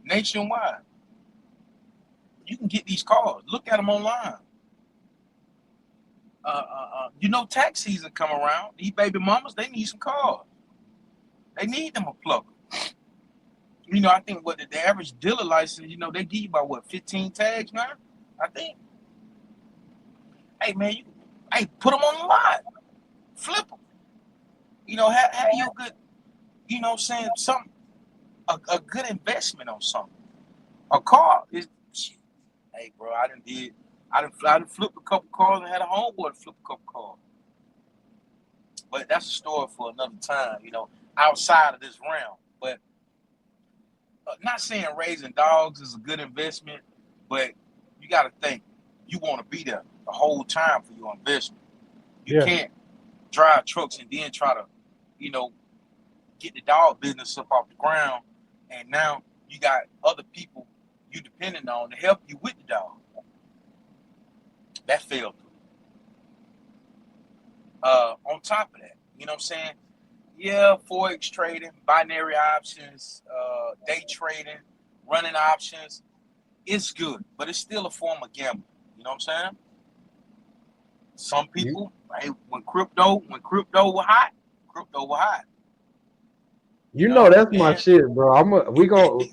nationwide. You can get these cars. Look at them online. Tax season come around. These baby mamas, they need some cars. They need them a plug. I think what the average dealer license, they give you about 15 tags now, I think. Hey, man, put them on the lot. Flip them. Have you a good, something, a good investment on something. A car is, shit. Hey, bro, I done flipped a couple cars and had a homeboy flip a couple cars. But that's a story for another time, outside of this realm. But not saying raising dogs is a good investment, but you got to think you want to be there the whole time for your investment. You can't drive trucks and then try to, get the dog business up off the ground, and now you got other people you depending on to help you with the dog. That failed. On top of that, you know what I'm saying? Yeah, Forex trading, binary options, day trading, running options, it's good, but it's still a form of gambling. You know what I'm saying? Some people, when crypto was hot,
That's my shit, bro. We gonna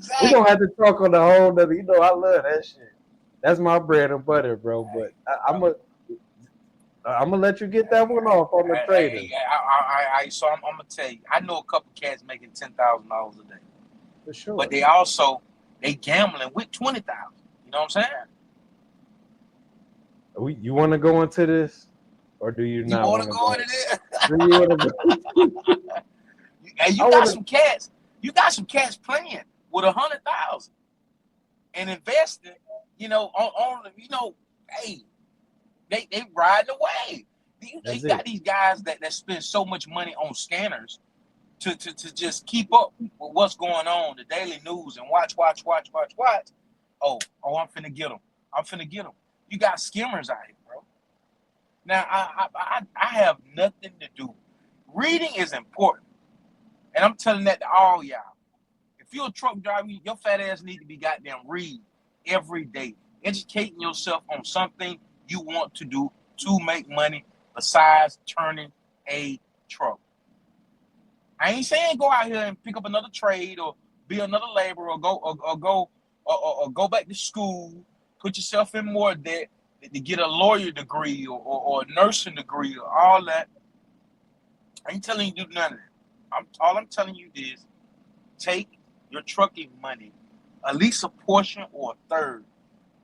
have to talk on the whole nother. I love that shit. That's my bread and butter, bro. But I'm gonna let you get that one off on the trader.
So I'm gonna tell you, I know a couple cats making $10,000 a day.
For sure.
But they gambling with $20,000. You know what I'm
saying? You want to go into this, or do you not
want to go into this?
Do you want to go?
Hey, you got some cats. You got some cats playing with 100,000 and investing. Hey, they riding away. You got these guys that spend so much money on scanners to just keep up with what's going on, the daily news, and watch. Oh, I'm finna get them. You got skimmers out here, bro. Now, I have nothing to do. Reading is important, and I'm telling that to all y'all. If you're a truck driver, your fat ass need to be goddamn read every day, educating yourself on something you want to do to make money besides turning a truck. I ain't saying go out here and pick up another trade or be another laborer or go back to school, put yourself in more debt to get a lawyer degree or a nursing degree or all that. I ain't telling you to do none of that. All I'm telling you is take your trucking money, at least a portion or a third,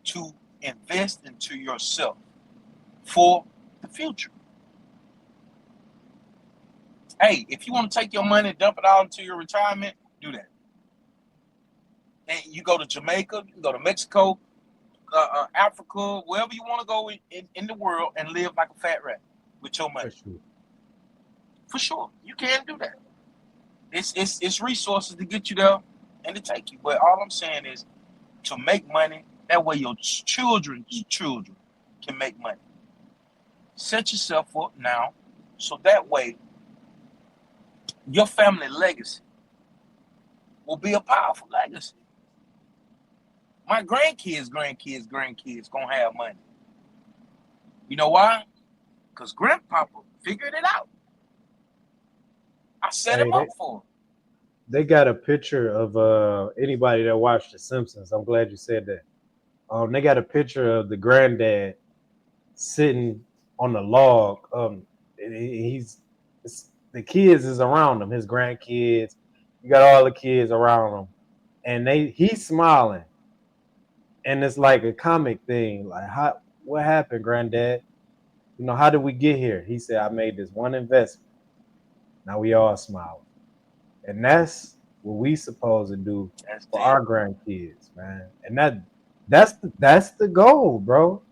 to invest into yourself for the future. Hey, if you want to take your money and dump it all into your retirement, do that. And you go to Jamaica, you can go to Mexico, Africa, wherever you want to go in the world and live like a fat rat with your money. For sure. You can do that. It's resources to get you there and to take you. But all I'm saying is to make money, that way your children's children can make money. Set yourself up now so that way your family legacy will be a powerful legacy. My grandkids gonna have money. You know why? Because grandpapa figured it out. I set him up for him.
They got a picture of anybody that watched The Simpsons. I'm glad you said that. They got a picture of the granddad sitting on the log. The kids is around him, his grandkids. You got all the kids around him, and he's smiling, and it's like a comic thing. Like, what happened, granddad? You know, how did we get here? He said, I made this one investment. Now we all smiling. And that's what we supposed to do for our grandkids, man. And that's the goal, bro.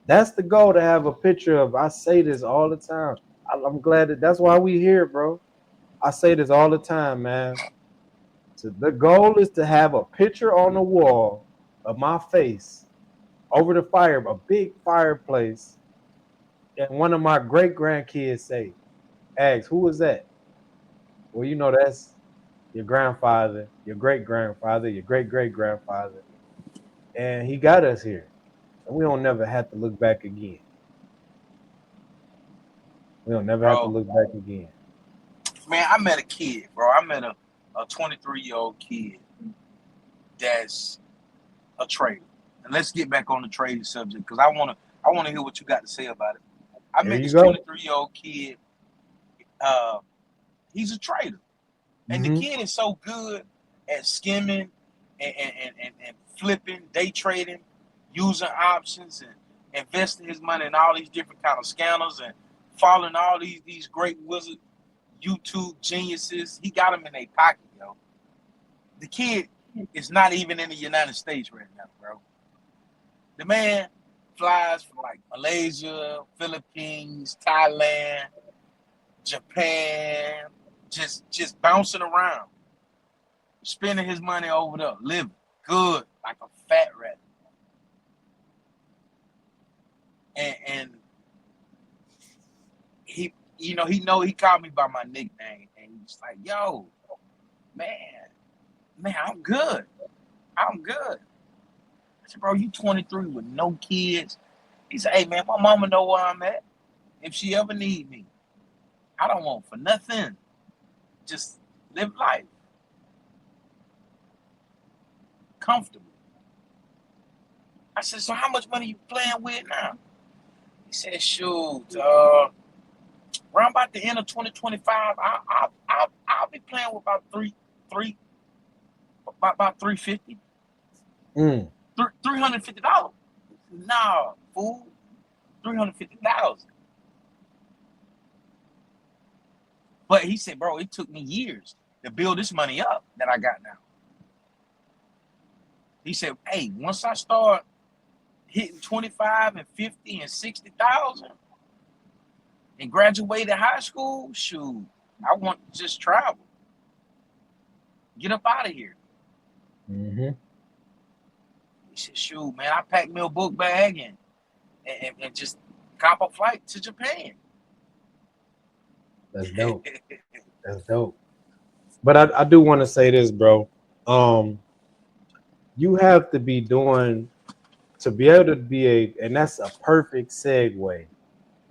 That's the goal, to have a picture of. I say this all the time. I'm glad that's why we here, bro. I say this all the time, man. So the goal is to have a picture on the wall of my face over the fire, a big fireplace, and one of my great grandkids asks, who is that? Well, you know, that's your grandfather, your great grandfather, your great great grandfather, and he got us here, and we don't never have to look back again. We don't never have to look back again.
Man, I met a kid, bro. I met a 23-year-old kid that's a trader. And let's get back on the trading subject because I wanna hear what you got to say about it. I met this 23-year-old kid. He's a trader. And the kid is so good at skimming and flipping, day trading, using options and investing his money in all these different kind of scanners and following all these great wizard YouTube geniuses. He got them in their pocket, yo. The kid is not even in the United States right now, bro. The man flies from like Malaysia, Philippines, Thailand, Japan, just bouncing around, spending his money over there, living good like a fat rat. And he called me by my nickname, and he's like, "Yo, man, I'm good. I said, "Bro, you 23 with no kids." He said, "Hey, man, my mama know where I'm at. If she ever need me, I don't want for nothing. Just live life comfortable." I said, "So how much money you playing with now?" He said, "Shoot, around about the end of 2025, I'll be playing with about $350. $350. Nah, fool, $350. But he said, "Bro, it took me years to build this money up that I got now." He said, "Hey, once I start hitting 25 and 50 and 60,000 and graduated high school, shoot, I want to just travel. Get up out of here.
Mm-hmm.
He said, shoot, man, I packed me a book bag and just cop a flight to Japan.
That's dope. That's dope. But I do want to say this, bro. You have to be doing to be able to be and that's a perfect segue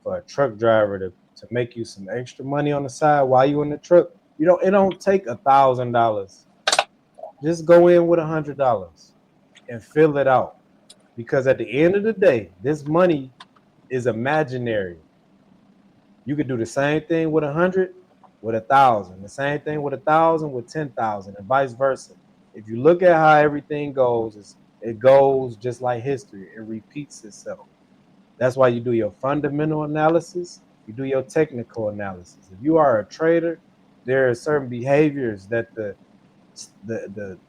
for a truck driver to make you some extra money on the side while you in the truck. It don't take $1,000. Just go in with $100 and fill it out. Because at the end of the day, this money is imaginary. You could do the same thing with 100, with 1,000, the same thing with 1,000, with 10,000, and vice versa. If you look at how everything goes, it goes just like history. It repeats itself. That's why you do your fundamental analysis. You do your technical analysis. If you are a trader, there are certain behaviors that the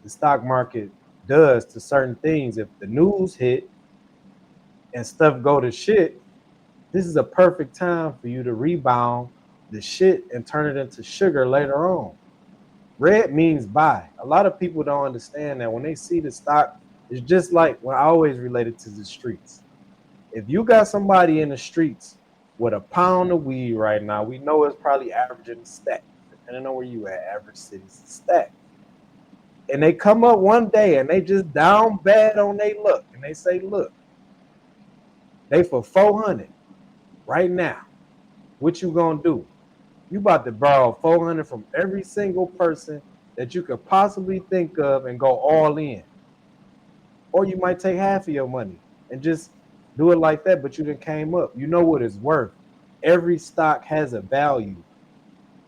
stock market does to certain things. If the news hit and stuff go to shit, this is a perfect time for you to rebound the shit and turn it into sugar later on. Red means buy. A lot of people don't understand that when they see the stock, it's just like when I always relate it to the streets. If you got somebody in the streets with a pound of weed right now, we know it's probably averaging a stack, depending on where you at, average cities, stack. And they come up one day and they just down bad on their luck. And they say, look, they for 400 right now. What you gonna do? You about to borrow 400 from every single person that you could possibly think of and go all in. Or you might take half of your money and just do it like that, but you done came up. You know what it's worth. Every stock has a value,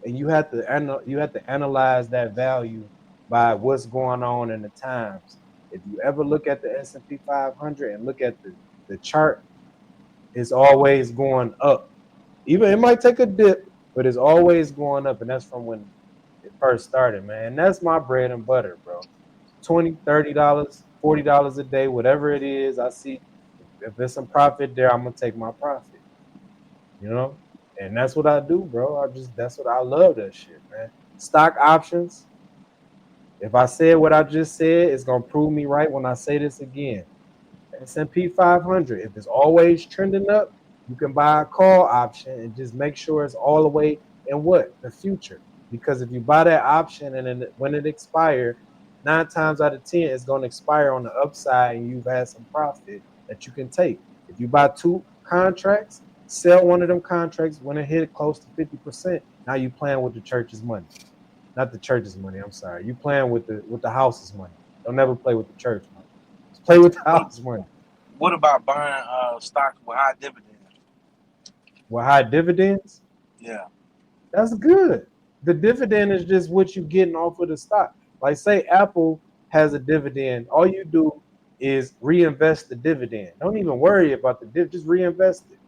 and you have to analyze that value by what's going on in the times. If you ever look at the S&P 500 and look at the chart, it's always going up. Even it might take a dip, but it's always going up, and that's from when it first started, man. And that's my bread and butter, bro. $20, $30, $40 a day, whatever it is. I see if there's some profit there, I'm gonna take my profit. You know, and that's what I do, bro. That's what I love that shit, man. Stock options. If I said what I just said, it's gonna prove me right when I say this again. S&P 500. If it's always trending up, you can buy a call option and just make sure it's all the way in the future. Because if you buy that option and then when it expires, 9 times out of 10, it's going to expire on the upside and you've had some profit that you can take. If you buy 2 contracts, sell one of them contracts when it hit close to 50%. Now you playing with the church's money, not the church's money. I'm sorry, you playing with the house's money. Don't never play with the church money. Just play with the house money.
What about buying stocks with high dividends?
With high dividends,
Yeah.
that's good. The dividend is just what you're getting off of the stock. Like say Apple has a dividend. All you do is reinvest the dividend. Don't even worry about the div, just reinvest it.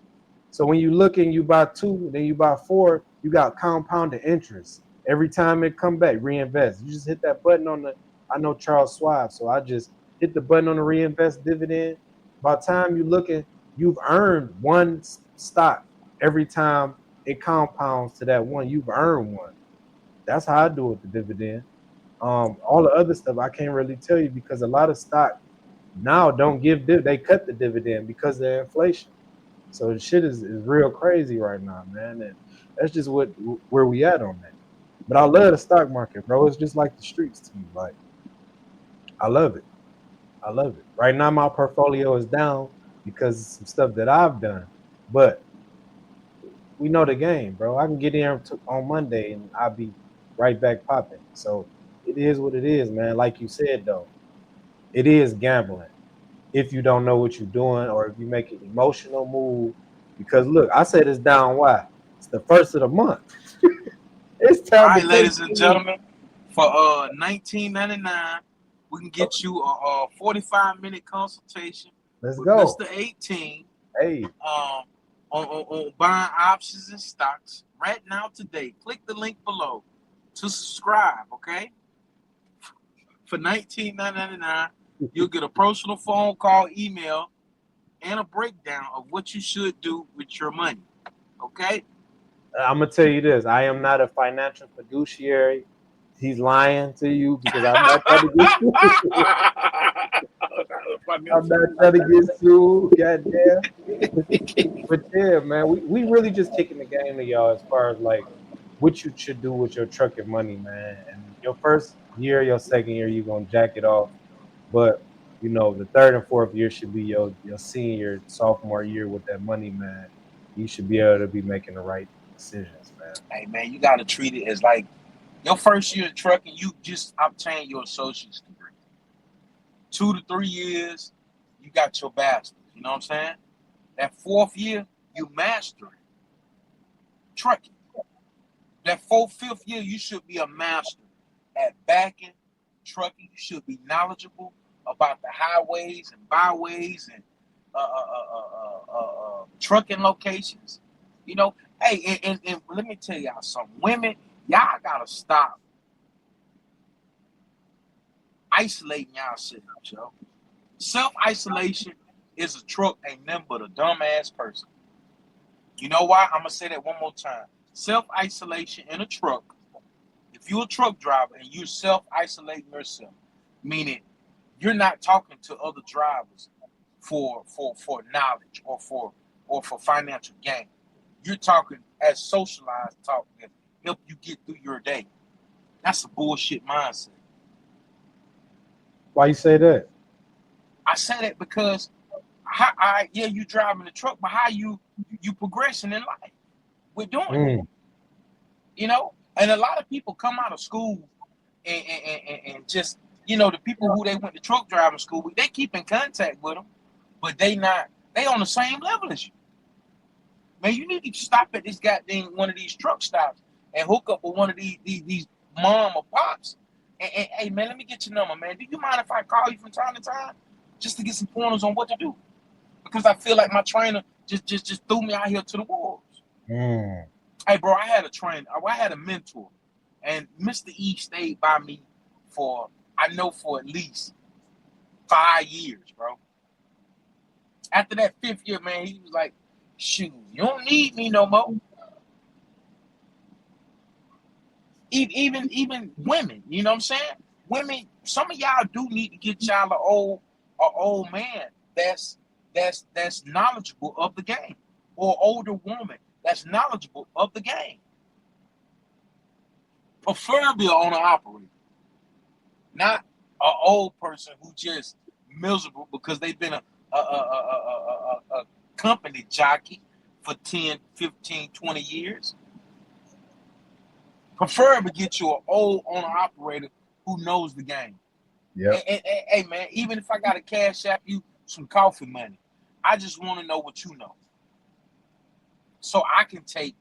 So when you look and you buy 2, then you buy 4, you got compounded interest. Every time it come back, reinvest. You just hit that button I know Charles Schwab, so I just hit the button on the reinvest dividend. By the time you're looking, you've earned one stock every time it compounds to that one. You've earned one. That's how I do it, the dividend. All the other stuff I can't really tell you because a lot of stock now don't give they cut the dividend because of inflation. So the shit is real crazy right now, man. And that's just where we at on that. But I love the stock market, bro. It's just like the streets to me. Like I love it. I love it. Right now my portfolio is down because of some stuff that I've done. But we know the game, bro. I can get in on Monday and I'll be right back popping. So it is what it is, man. Like you said though, it is gambling if you don't know what you're doing or if you make an emotional move. Because look, I said it's down. Why? It's the first of the month. It's
All
time
right,
to take.
ladies and gentlemen, for $19.99, we can get you a 45-minute consultation
Let's
with
go.
Mr. 18
Hey,
on buying options and stocks right now today. Click the link below to subscribe, okay? For $19.99, you'll get a personal phone call, email, and a breakdown of what you should do with your money, okay?
I'm gonna tell you this. I am not a financial fiduciary. He's lying to you because I'm not trying to get sued. I'm not trying to get sued. Goddamn. But yeah, man, we really just kicking the game to y'all as far as like what you should do with your truck and money, man. And your first year, your second year, you're gonna jack it off. But the third and fourth year should be your senior, sophomore year with that money, man. You should be able to be making the right decisions, man.
Hey man, you gotta treat it as like your first year of trucking, you just obtained your associate's degree. 2 to 3 years, you got your bachelor's. You know what I'm saying? That fourth year, you master it. Trucking. That fourth, fifth year, you should be a master at backing, trucking. You should be knowledgeable about the highways and byways and trucking locations. Hey, and let me tell y'all something. Women, y'all gotta stop isolating yourselves, yo. Self-isolation is a truck ain't nothing but a dumbass person. You know why? I'm gonna say that one more time. Self-isolation in a truck. If you're a truck driver and you're self-isolating yourself, meaning you're not talking to other drivers for knowledge or for financial gain. You're talking as socialized talk that help you get through your day. That's a bullshit mindset.
Why you say that?
I say that because you driving the truck, but how you progressing in life. We're doing it. And a lot of people come out of school and just, the people who they went to truck driving school with, they keep in contact with them, but they on the same level as you. Man, you need to stop at this goddamn one of these truck stops and hook up with one of these mom or pops. And hey, man, let me get your number, man. Do you mind if I call you from time to time just to get some pointers on what to do? Because I feel like my trainer just threw me out here to the wolves. Hey, bro, I had a trainer. I had a mentor, and Mr. E stayed by me for at least 5 years, bro. After that 5th year, man, he was like, shoot, you don't need me no more. Even women, you know what I'm saying? Women, some of y'all do need to get y'all an old man that's knowledgeable of the game, or older woman that's knowledgeable of the game. Preferably an owner operator, not an old person who just miserable because they've been a company jockey for 10, 15, 20 years. Preferably get you an old owner operator who knows the game.
Yeah.
And hey, man, even if I got to cash out you some coffee money, I just want to know what you know, so I can take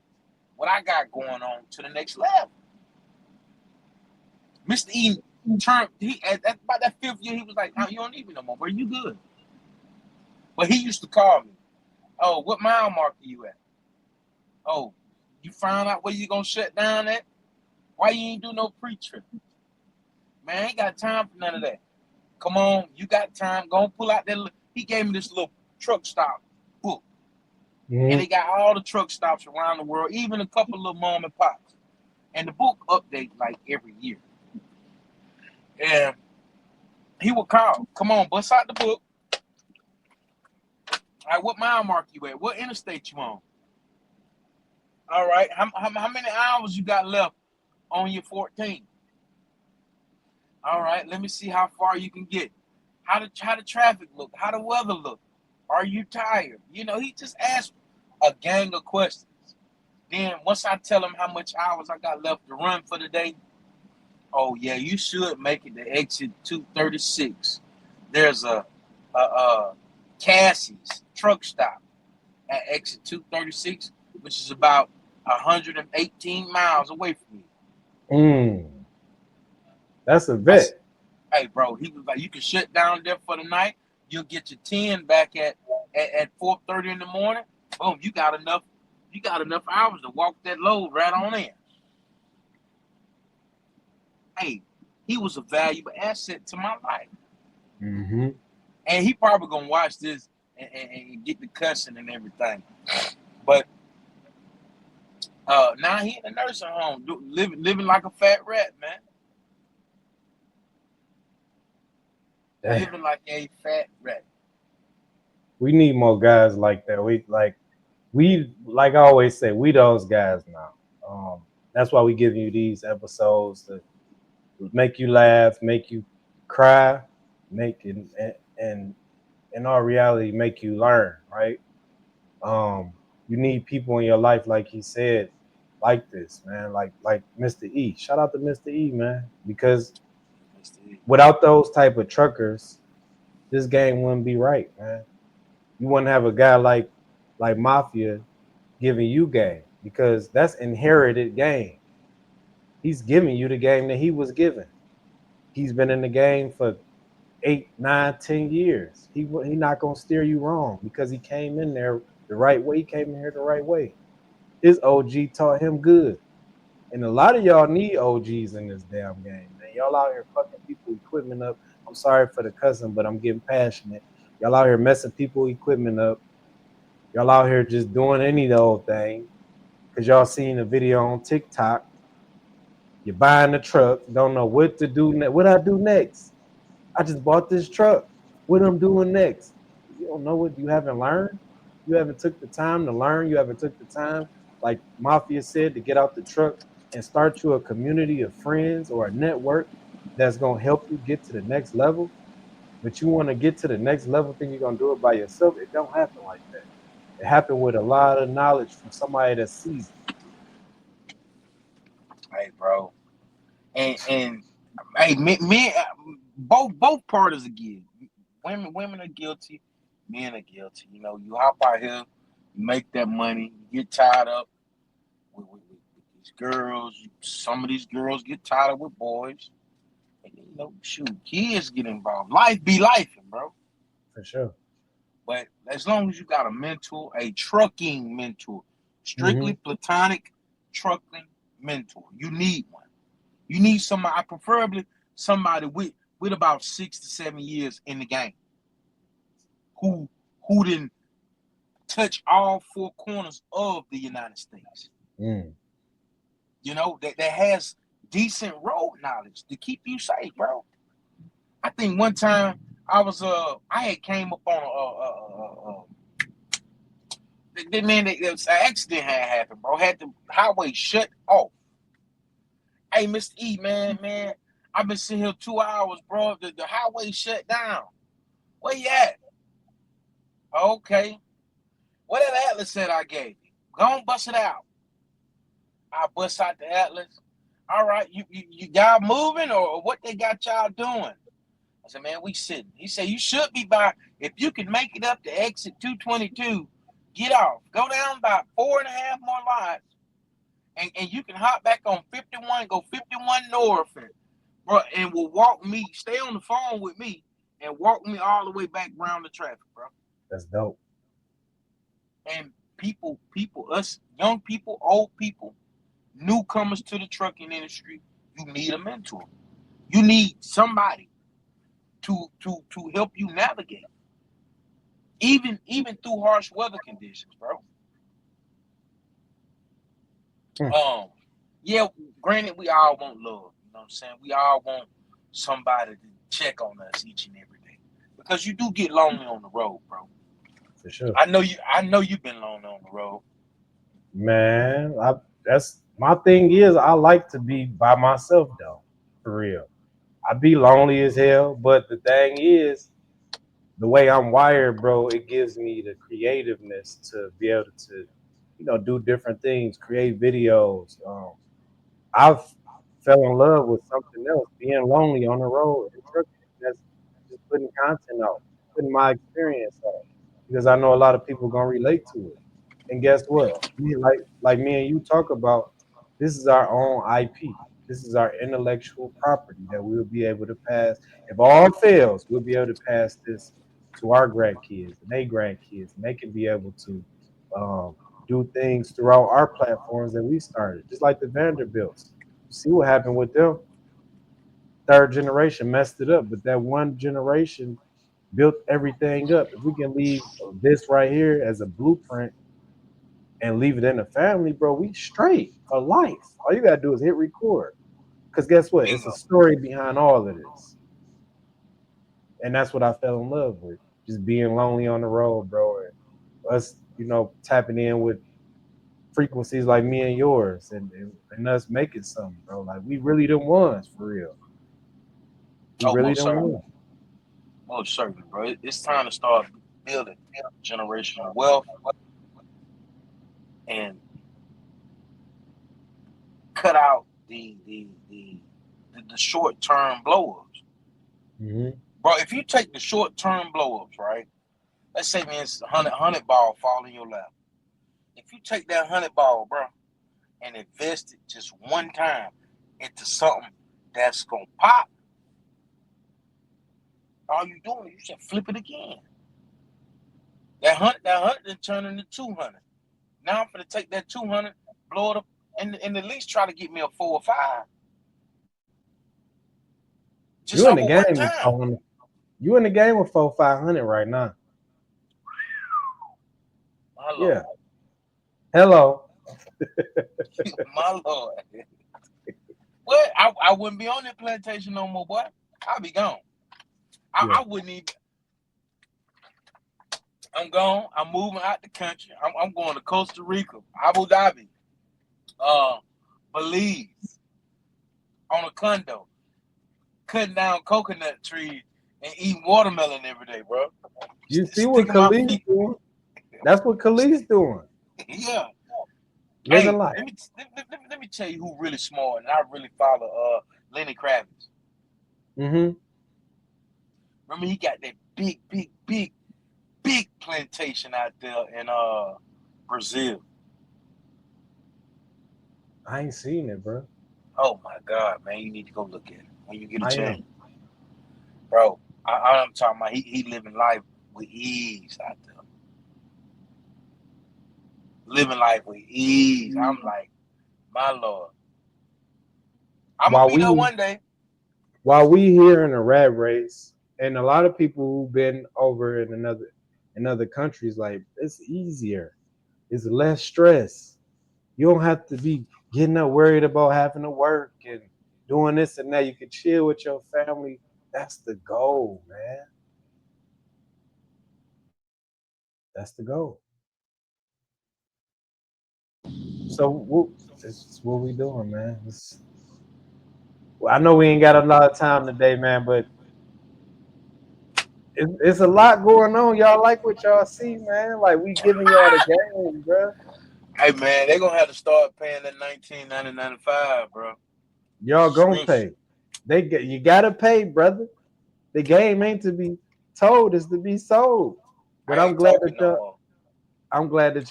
what I got going on to the next level. Mr. E turned, about that 5th year, he was like, "No, you don't need me no more, bro. You good." But he used to call me. "Oh, what mile mark are you at? Oh, you found out where you gonna shut down at? Why you ain't do no pre-trip? Man, I ain't got time for none of that. Come on, you got time. Go and pull out that." He gave me this little truck stop book. And they got all the truck stops around the world, even a couple of mom and pops. And the book updates like every year. And he would call, "Come on, bust out the book. All right, what mile mark you at? What interstate you on? All right, how many hours you got left on your 14? All right, let me see how far you can get. How the traffic look? How the weather look? Are you tired?" He just asked a gang of questions. Then once I tell him how much hours I got left to run for the day, "Oh yeah, you should make it to exit 236. There's a Cassie's truck stop at exit 236, which is about 118 miles away from you."
That's a vet.
Hey, bro, he was like, "You can shut down there for the night. You'll get your 10 back at 4:30 in the morning. Boom, you got enough hours to walk that load right on in." Hey, he was a valuable asset to my life. And he probably gonna watch this and get the cussing and everything. But Now he in the nursing home, living like a fat rat, man.
Damn.
Living like a fat rat.
We need more guys like that. We I always say, we those guys now. That's why we giving you these episodes to make you laugh, make you cry, make it, and in all reality, make you learn, right? You need people in your life, like he said, like this, man, like Mr. E. Shout out to Mr. E, man, because without those type of truckers, this game wouldn't be right, man. You wouldn't have a guy like Mafia giving you game, because that's inherited game. He's giving you the game that he was given. He's been in the game for 8, 9, 10 years. He not gonna steer you wrong because he came in there the right way. He came in here the right way. His OG taught him good. And a lot of y'all need OGs in this damn game, man. Y'all out here fucking people equipment up. I'm sorry for the cussing, but I'm getting passionate. Y'all out here messing people equipment up. Y'all out here just doing any old thing because y'all seen a video on TikTok. You're buying the truck, don't know what to do next. What I do next? I just bought this truck. What I'm doing next? You don't know what you haven't learned. You haven't took the time to learn. You haven't took the time, like Mafia said, to get out the truck and start you a community of friends or a network that's gonna help you get to the next level. But you want to get to the next level, think you're gonna do it by yourself. It don't happen like that. It happened with a lot of knowledge from somebody that's seasoned.
Hey, bro. And hey, men, both parties are guilty. Women are guilty. Men are guilty. You know, you hop out here, you make that money, you get tied up with these girls. Some of these girls get tied up with boys. And, you know, shoot, kids get involved. Life be life, bro.
For sure.
But as long as you got a mentor, a trucking mentor, strictly
Mm-hmm.
platonic trucking mentor, you need one. You need somebody, preferably somebody with about 6 to 7 years in the game, who didn't touch all four corners of the United States.
Mm.
You know, that has decent road knowledge to keep you safe, bro. I think one time I had came up on an accident had happened, bro. Had the highway shut off. Hey, Mr. E, man, I've been sitting here 2 hours, bro. The highway shut down. Where you at? Okay. What that atlas said I gave you? Go on, bust it out. I bust out the atlas. All right, you y'all moving or what they got y'all doing? I said, man, we sitting. He said, you should be by, if you can make it up to exit 222, get off. Go down about 4.5 more lights, and you can hop back on 51, go 51 north, and will walk me, stay on the phone with me, and walk me all the way back around the traffic, bro.
That's dope.
And people, us young people, old people, newcomers to the trucking industry, you need a mentor. You need somebody to help you navigate, even through harsh weather conditions, bro.
Hmm.
Yeah, granted, we all want love. You know what I'm saying? We all want somebody to check on us each and every day, because you do get lonely on the road, bro.
For sure.
I know you've been lonely on the road.
Man, that's my thing is I like to be by myself though, for real. I be lonely as hell, but the thing is, the way I'm wired, bro, it gives me the creativeness to be able to, do different things, create videos. I've fell in love with something else, being lonely on the road and trucking. That's just putting content out, putting my experience out, because I know a lot of people gonna relate to it. And guess what? We like me and you talk about, this is our own IP. This is our intellectual property that we'll be able to pass. If all fails, we'll be able to pass this to our grandkids and their grandkids, and they can be able to um, do things throughout our platforms that we started, just like the Vanderbilts. See what happened with them? Third generation messed it up, but that one generation built everything up. If we can leave this right here as a blueprint and leave it in the family, bro, we straight for life. All you gotta do is hit record. Because guess what? It's a
Bingo.
story behind all of this. And that's what I fell in love with. Just being lonely on the road, bro. And us, tapping in with frequencies like me and yours and us making something, bro. Like we really the ones for real. We
Oh,
really
most
the
certainly.
ones.
Most certainly, bro. It's time to start building generational wealth and cut out the short term blow ups.
Mm-hmm.
Bro, if you take the short term blow ups, right? Let's say, man, it's 100 ball fall in your lap. If you take that 100 ball, bro, and invest it just one time into something that's gonna pop, all you doing is you should flip it again. That 100 then turn into 200. Now I'm gonna take that 200, blow it up, and at least try to get me a 4 or 5. Just
You in the
over one
game with
time.
400. You in the game with 400-500 right now.
My Lord.
Yeah. Hello.
My Lord. Well, I wouldn't be on that plantation no more, boy. I'll be gone. I wouldn't even. I'm gone. I'm moving out the country. I'm going to Costa Rica, Abu Dhabi, Belize, on a condo, cutting down coconut trees and eating watermelon every day, bro.
You see what Khalid's doing? That's what Khalid's doing.
Yeah.
Living life.
Let me tell you who really smart, and I really follow Lenny Kravitz.
Mm-hmm.
Remember, he got that big plantation out there in Brazil.
I ain't seen it, bro.
Oh my God, man, you need to go look at it when you get a
I
chance,
am.
bro. I'm talking about he living life with ease out there. Living life with ease. I'm like, my Lord. I'm gonna be there one day.
While we here in a rat race, and a lot of people who've been over in other countries, like it's easier. It's less stress. You don't have to be getting up worried about having to work and doing this and that. You can chill with your family. That's the goal, man. That's the goal. So it's what we doing, man. I know we ain't got a lot of time today, man, but it's a lot going on. Y'all like what y'all see, man? Like we giving y'all the game, bro.
Hey man, they gonna have to start paying that $19.95, bro.
Y'all gonna pay. You gotta pay, brother. The game ain't to be told, it's to be sold. But I'm glad that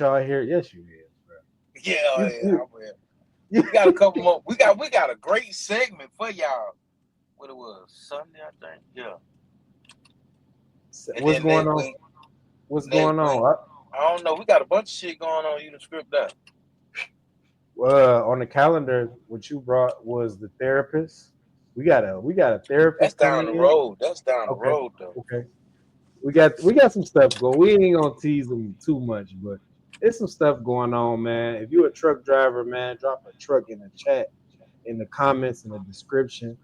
y'all here. Yes, you is, bro.
Yeah, I'm here. We got a couple more. We got a great segment for y'all. What it was Sunday, I think. Yeah.
What's going on? What's going on?
I don't know. We got a bunch of shit going on. You can script that.
On the calendar, what you brought was the therapist. We got a therapist.
That's down the
coming
road. That's down the
Okay.
road, though.
Okay. We got some stuff going. We ain't gonna tease them too much, but there's some stuff going on, man. If you're a truck driver, man, drop a truck in the chat, in the comments, in the description,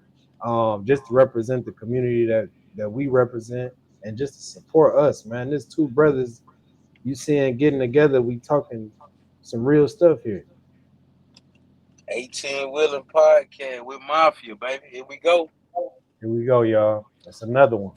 just to represent the community that we represent, and just to support us, man. There's two brothers you seeing getting together. We talking some real stuff here.
18 Wheeling Podcast with Mafia, baby. Here we go.
Here we go, y'all. That's another one.